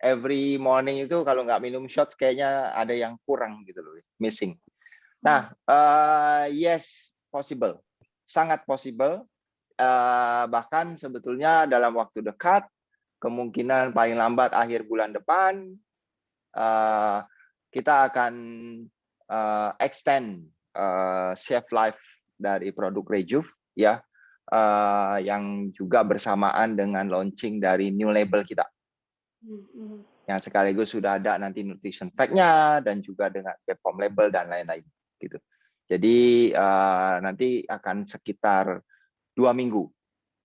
Every morning itu kalau nggak minum shots kayaknya ada yang kurang gitu loh, missing. Nah, yes, possible, sangat possible. Bahkan sebetulnya dalam waktu dekat, kemungkinan paling lambat akhir bulan depan, kita akan extend shelf life dari produk Rejuve ya, yang juga bersamaan dengan launching dari new label kita. Yang sekaligus sudah ada nanti nutrition fact-nya dan juga dengan BPOM label dan lain-lain gitu. Jadi nanti akan sekitar 2 minggu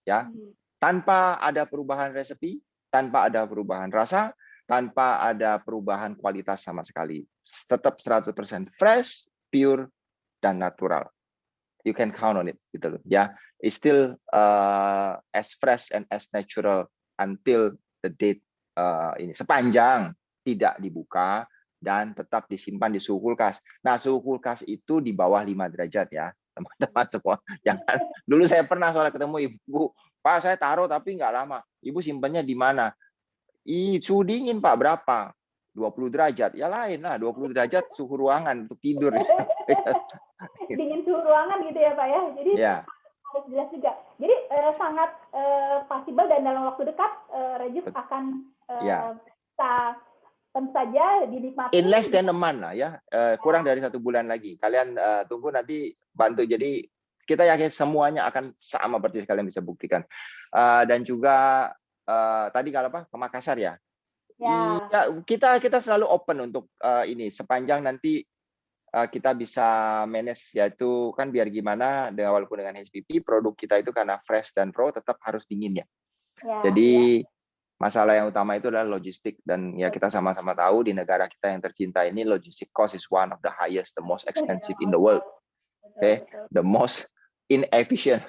ya, tanpa ada perubahan resepi, tanpa ada perubahan rasa, tanpa ada perubahan kualitas sama sekali. Tetap 100% fresh, pure dan natural. You can count on it gitu loh ya. It's still as fresh and as natural until the date ini, sepanjang tidak dibuka dan tetap disimpan di suhu kulkas. Nah, suhu kulkas itu di bawah 5 derajat ya, teman-teman semua. Jangan. Dulu saya pernah soalnya ketemu ibu, Pak saya taruh tapi nggak lama. Ibu simpannya di mana? Suhu dingin Pak, berapa? 20 derajat. Ya lain lah, 20 derajat suhu ruangan untuk tidur. Dingin suhu ruangan gitu ya Pak ya. Jadi ya, harus jelas juga. Jadi sangat possible dan dalam waktu dekat Rejuve akan bisa tentu saja dinikmati. In less than a month lah ya, kurang dari 1 bulan lagi. Kalian tunggu nanti bantu. Jadi kita yakin semuanya akan sama persis, kalian bisa buktikan. Dan juga tadi kalau apa ke Makassar ya. Ya, kita selalu open untuk ini sepanjang nanti kita bisa manage, yaitu kan biar gimana walaupun dengan HPP produk kita itu karena fresh dan raw tetap harus dingin ya. Jadi masalah yang utama itu adalah logistik, dan ya kita sama-sama tahu di negara kita yang tercinta ini logistik cost is one of the highest, the most expensive in the world. The most inefficient.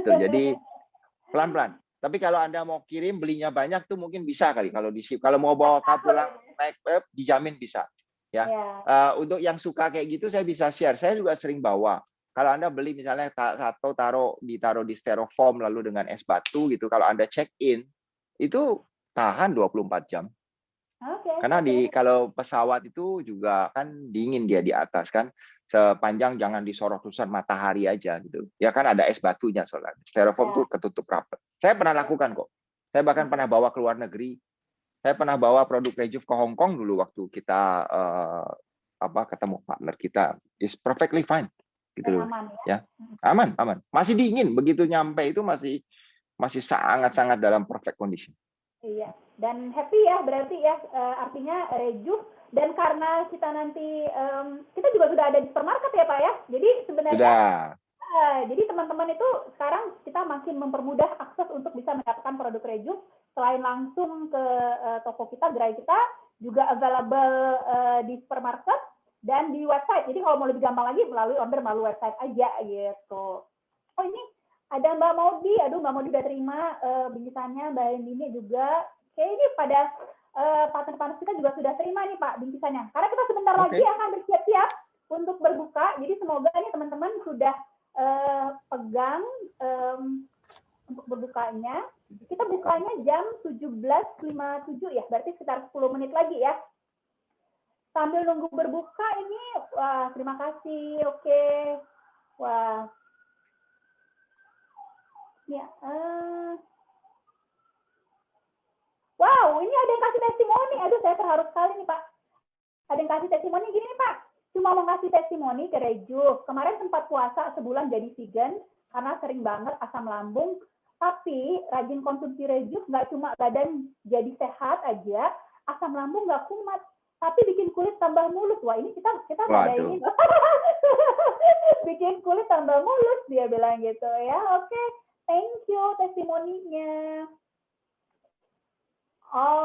Jadi pelan-pelan. Tapi kalau Anda mau kirim belinya banyak tuh mungkin bisa kali kalau di ship. Kalau mau bawa pulang naik dijamin bisa. Ya, untuk yang suka kayak gitu saya bisa share. Saya juga sering bawa. Kalau Anda beli misalnya ditaruh di styrofoam lalu dengan es batu gitu, kalau Anda check in itu tahan 24 jam. Karena kalau pesawat itu juga kan dingin dia di atas kan. sepanjang jangan disorot terusan matahari aja gitu. Ya kan ada es batunya soalnya. Styrofoam tuh ketutup rapat. Saya pernah lakukan kok. Saya bahkan pernah bawa ke luar negeri. Saya pernah bawa produk Rejuve ke Hong Kong dulu waktu kita ketemu partner kita. It's perfectly fine gitu loh. Aman Ya. Aman. Masih dingin, begitu nyampe itu masih sangat-sangat dalam perfect condition. Iya, dan happy ya berarti ya, artinya Rejuve, dan karena kita nanti kita juga sudah ada di supermarket ya Pak ya, jadi sebenarnya jadi teman-teman itu sekarang kita makin mempermudah akses untuk bisa mendapatkan produk Rejuve selain langsung ke toko kita, gerai kita, juga available di supermarket dan di website. Jadi kalau mau lebih gampang lagi order melalui website aja gitu. Oh ini ada Mbak Maudi, aduh Mbak Maudi udah terima bingkisannya, Mbak Endini juga. Oke, ini pada partner-partner kita juga sudah terima nih Pak bingkisannya. Karena kita sebentar lagi akan bersiap-siap untuk berbuka. Jadi semoga ini teman-teman sudah pegang untuk berbukanya. Kita bukanya jam 17.57 ya, berarti sekitar 10 menit lagi ya. Sambil nunggu berbuka ini, wah terima kasih, oke. Wah. Ya, wow, ini ada yang kasih testimoni. Aduh, saya terharu sekali nih, Pak. Ada yang kasih testimoni gini nih, Pak. Cuma mau ngasih testimoni ke Rejuve. Kemarin sempat puasa sebulan jadi vegan karena sering banget asam lambung. Tapi rajin konsumsi Rejuve nggak cuma badan jadi sehat aja, asam lambung nggak kumat, tapi bikin kulit tambah mulus. Wah, ini kita ada ini. Bikin kulit tambah mulus, dia bilang gitu ya. Oke. Thank you testimoninya.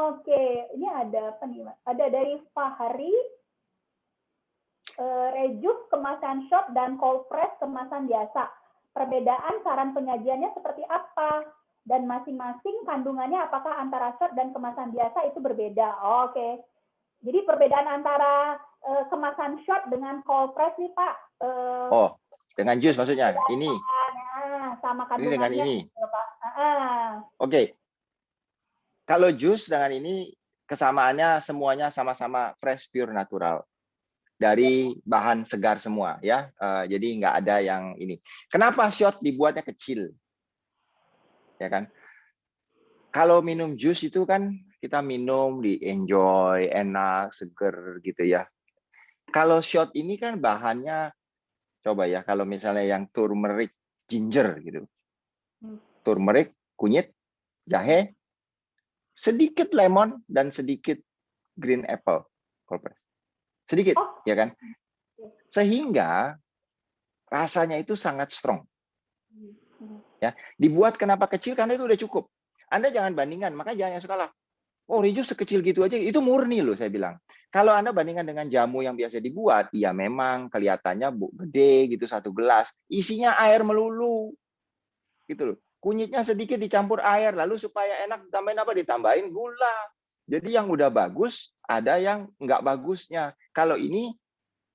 Oke, ini ada apa nih, Mas? Ada dari Fahri, Rejuve kemasan shot dan cold press kemasan biasa. Perbedaan saran penyajiannya seperti apa? Dan masing-masing kandungannya apakah antara shot dan kemasan biasa itu berbeda? Oke. Jadi perbedaan antara kemasan shot dengan cold press nih Pak. Dengan jus maksudnya? Ini. Sama ini dengan ini. Pak. Oke. Kalau jus dengan ini kesamaannya semuanya sama-sama fresh, pure, natural. Dari bahan segar semua ya. Jadi nggak ada yang ini. Kenapa shot dibuatnya kecil? Ya kan? Kalau minum jus itu kan kita minum di enjoy, enak, seger gitu ya. Kalau shot ini kan bahannya, coba ya, kalau misalnya yang turmeric, ginger gitu. Turmeric, kunyit, jahe, sedikit lemon, dan sedikit green apple. Sedikit, ya kan? Sehingga rasanya itu sangat strong. Ya, dibuat kenapa kecil? Karena itu udah cukup. Anda jangan bandingkan, makanya jangan suka lah. Oh, Rejuve sekecil gitu aja, itu murni loh saya bilang. Kalau Anda bandingkan dengan jamu yang biasa dibuat, ya memang kelihatannya gede gitu, 1 gelas. Isinya air melulu. Gitu loh. Kunyitnya sedikit dicampur air, lalu supaya enak ditambahin apa? Ditambahin gula. Jadi yang udah bagus, ada yang nggak bagusnya. Kalau ini,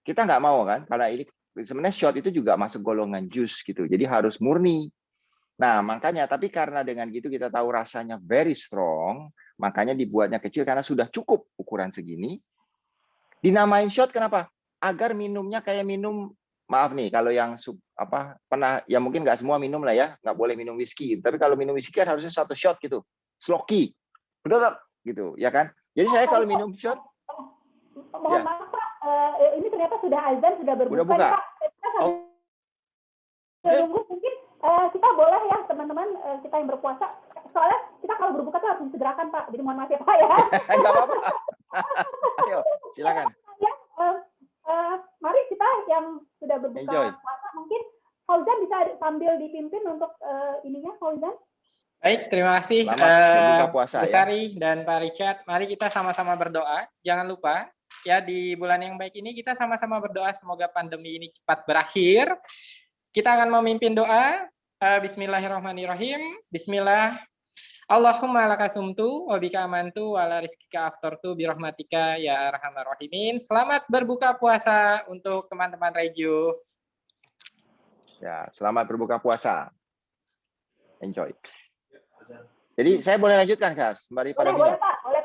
kita nggak mau kan? Karena ini sebenarnya shot itu juga masuk golongan jus gitu. Jadi harus murni. Nah, makanya, tapi karena dengan gitu kita tahu rasanya very strong, makanya dibuatnya kecil karena sudah cukup ukuran segini. Dinamain shot kenapa? Agar minumnya kayak minum, maaf nih, kalau yang pernah, ya mungkin nggak semua minum lah ya, nggak boleh minum whisky. Tapi kalau minum whisky kan harusnya 1 shot gitu, sloki, betul gitu, ya kan? Jadi saya kalau minum shot, mohon maaf Pak, ini ternyata sudah azan, sudah berbuka. Udah buka. Tunggu mungkin kita boleh ya teman-teman kita yang berpuasa, soalnya kita kalau berbuka tuh harus disegerakan Pak, jadi mohon maaf ya Pak ya. Nggak apa-apa. Ayo, silakan. Ya, mari kita yang sudah berbuka puasa, mungkin Fauzan bisa sambil dipimpin untuk ininya, Fauzan. Baik, terima kasih berbuka puasa, Bu Sari dan Pak Richard. Mari kita sama-sama berdoa. Jangan lupa ya, di bulan yang baik ini kita sama-sama berdoa semoga pandemi ini cepat berakhir. Kita akan memimpin doa. Bismillahirrahmanirrahim. Bismillah. Allahumma lakasumtu wa bika amantu wa la rizkika aftartu birahmatika ya arhamar rahimin. Selamat berbuka puasa untuk teman-teman Rejuve. Ya, selamat berbuka puasa. Enjoy. Jadi saya boleh lanjutkan, Kas? Boleh Pak.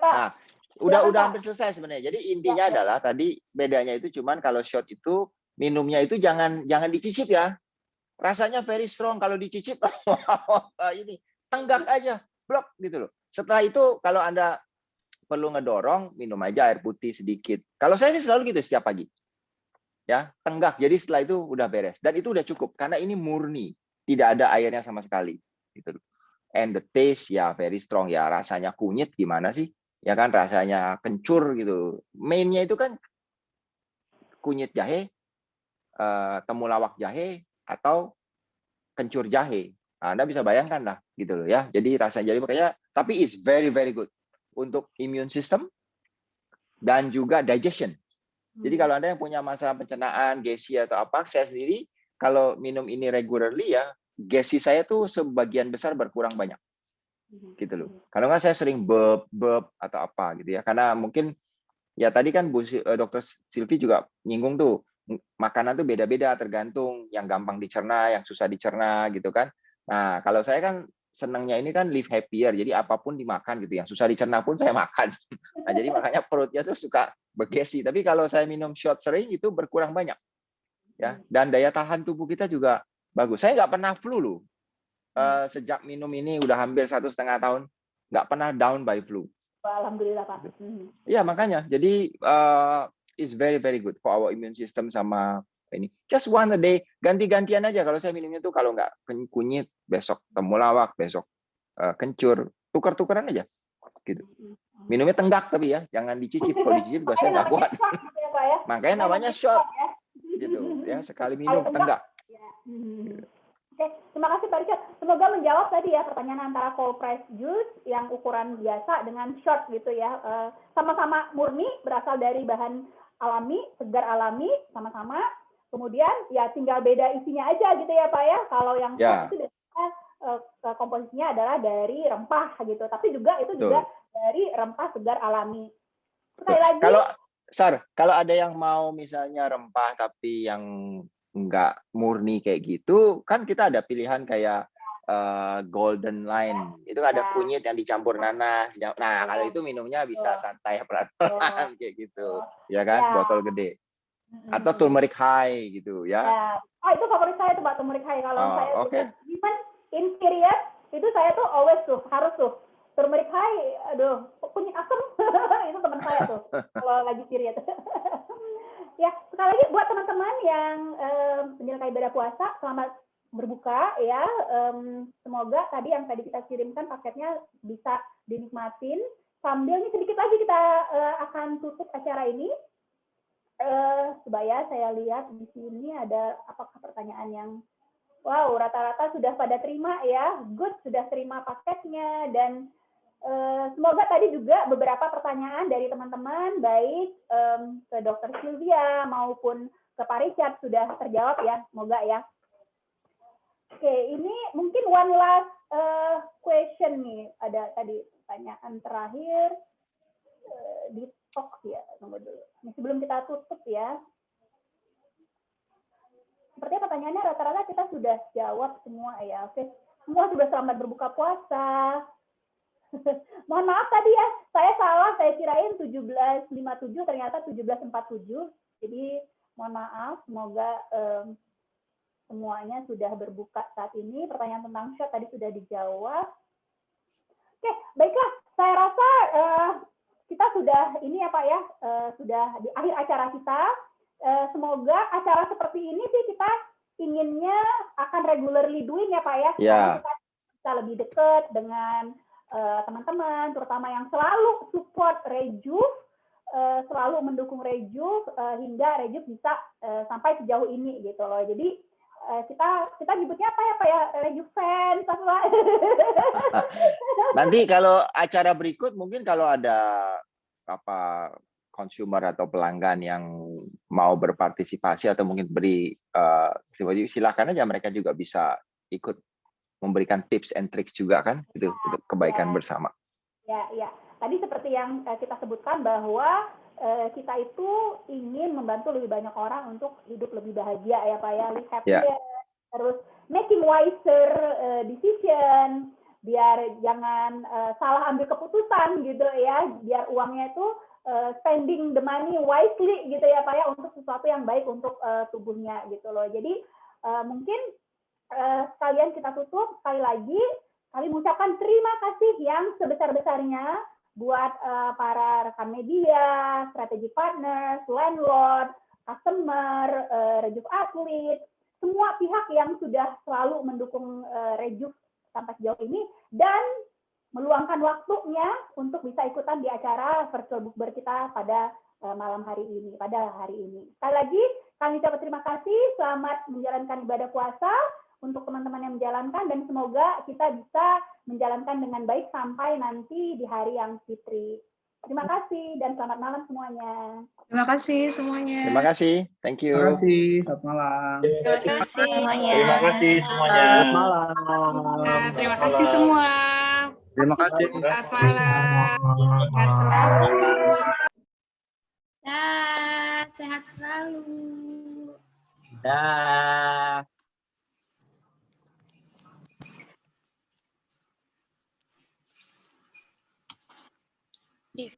Nah, udah hampir selesai sebenarnya. Jadi intinya adalah tadi bedanya itu cuman kalau shot itu minumnya itu jangan dicicip ya. Rasanya very strong kalau dicicip ini tenggak aja, blok gitu loh. Setelah itu kalau Anda perlu ngedorong, minum aja air putih sedikit. Kalau saya sih selalu gitu setiap pagi. Ya, tenggak. Jadi setelah itu udah beres dan itu udah cukup karena ini murni, tidak ada airnya sama sekali gitu. And the taste ya very strong ya, rasanya kunyit gimana sih? Ya kan rasanya kencur gitu. Mainnya itu kan kunyit jahe, temulawak jahe atau kencur jahe. Nah, Anda bisa bayangkan lah gitu loh ya. Jadi rasanya jadi makanya tapi is very very good untuk immune system dan juga digestion. Jadi kalau Anda yang punya masalah pencernaan, gesi atau apa, saya sendiri kalau minum ini regularly ya, gesi saya tuh sebagian besar berkurang banyak. Gitu loh. Kalau nggak saya sering burp atau apa gitu ya. Karena mungkin ya tadi kan Dr. Silvi juga nyinggung tuh, makanan tuh beda-beda tergantung yang gampang dicerna, yang susah dicerna gitu kan. Nah, kalau saya kan senangnya ini kan live happier, jadi apapun dimakan gitu, yang susah dicerna pun saya makan. Nah, jadi makanya perutnya tuh suka bergesi. Tapi kalau saya minum shot sering itu berkurang banyak, ya. Dan daya tahan tubuh kita juga bagus. Saya nggak pernah flu loh. Sejak minum ini udah hampir 1,5 tahun, nggak pernah down by flu. Alhamdulillah Pak. Iya makanya. Jadi is very very good for our immune system sama ini. Just one a day, ganti-gantian aja. Kalau saya minumnya tuh kalau nggak kunyit, besok temulawak, besok kencur, tukar-tukaran aja. Gitu. Minumnya tenggak tapi ya, jangan dicicip. Kalau dicicip juga saya nggak kuat. Makanya namanya shot. Gitu ya, sekali minum tenggak. Oke, terima kasih Pak Richard. Semoga menjawab tadi ya pertanyaan antara cold press juice yang ukuran biasa dengan shot gitu ya. Sama-sama murni, berasal dari bahan alami, segar alami, sama-sama. Kemudian ya tinggal beda isinya aja gitu ya Pak ya. Kalau yang shot itu biasanya komposisinya adalah dari rempah gitu. Tapi juga itu juga dari rempah segar alami. Sekali lagi. Kalau ada yang mau misalnya rempah tapi yang nggak murni kayak gitu, kan kita ada pilihan kayak golden line. Itu ada kunyit yang dicampur nanas. Nah, kalau itu minumnya bisa santai pelan-pelan kayak gitu. Ya kan, botol gede. Atau turmeric high gitu ya. Itu favorit saya tuh Pak, turmeric high. Kalau saya even in period itu saya tuh always tuh harus tuh turmeric high. Aduh, kunyit asam itu teman saya tuh kalau lagi period. Ya, sekali lagi buat teman-teman yang menjalankan ibadah puasa, selamat berbuka ya. Semoga tadi yang tadi kita kirimkan paketnya bisa dinikmatin. Sambil ini sedikit lagi kita akan tutup acara ini. Supaya saya lihat di sini ada apakah pertanyaan yang wow, rata-rata sudah pada terima ya. Good, sudah terima paketnya dan semoga tadi juga beberapa pertanyaan dari teman-teman baik ke Dr. Sylvia maupun ke Pak Richard sudah terjawab ya, semoga ya. Oke, ini mungkin one last question nih, ada tadi pertanyaan terakhir di talk ya, tunggu dulu. Ini sebelum kita tutup ya. Sepertinya pertanyaannya rata-rata kita sudah jawab semua ya. Oke, semua sudah selamat berbuka puasa. Mohon maaf tadi ya, saya salah, saya kirain 17.57 ternyata 17.47. Jadi mohon maaf, semoga semuanya sudah berbuka saat ini. Pertanyaan tentang shot tadi sudah dijawab. Oke, baiklah, saya rasa kita sudah ini ya Pak ya, sudah di akhir acara kita. Semoga acara seperti ini sih kita inginnya akan regularly doing ya Pak ya. Kita bisa lebih dekat dengan teman-teman, terutama yang selalu support Rejuve, selalu mendukung Rejuve hingga Rejuve bisa sampai sejauh ini gitu loh. Jadi kita nyebutnya apa ya Pak ya, Rejuve fans apa? Nanti kalau acara berikut mungkin kalau ada apa consumer atau pelanggan yang mau berpartisipasi atau mungkin beri silakan aja, mereka juga bisa ikut memberikan tips and tricks juga kan, itu untuk kebaikan bersama. Ya. Tadi seperti yang kita sebutkan bahwa kita itu ingin membantu lebih banyak orang untuk hidup lebih bahagia ya Pak ya, live happier, terus making wiser decision, biar jangan salah ambil keputusan gitu ya, biar uangnya itu spending the money wisely gitu ya Pak ya, untuk sesuatu yang baik untuk tubuhnya gitu loh. Jadi mungkin sekalian kita tutup, sekali lagi kami mengucapkan terima kasih yang sebesar-besarnya buat para rekan media, strategi partners, landlord, customer, Rejuv atlet, semua pihak yang sudah selalu mendukung Rejuv sampai sejauh ini dan meluangkan waktunya untuk bisa ikutan di acara virtual bookber kita pada malam hari ini, pada hari ini. Sekali lagi kami ucapkan terima kasih, selamat menjalankan ibadah puasa untuk teman-teman yang menjalankan dan semoga kita bisa menjalankan dengan baik sampai nanti di hari yang fitri. Terima kasih dan selamat malam semuanya. Terima kasih semuanya. Terima kasih. Thank you. Terima kasih. Selamat malam. Terima kasih semuanya. Terima kasih semuanya. Selamat malam. Terima kasih semua. Terima kasih. Selamat malam. Sehat selalu. Sehat selalu. Dah. Di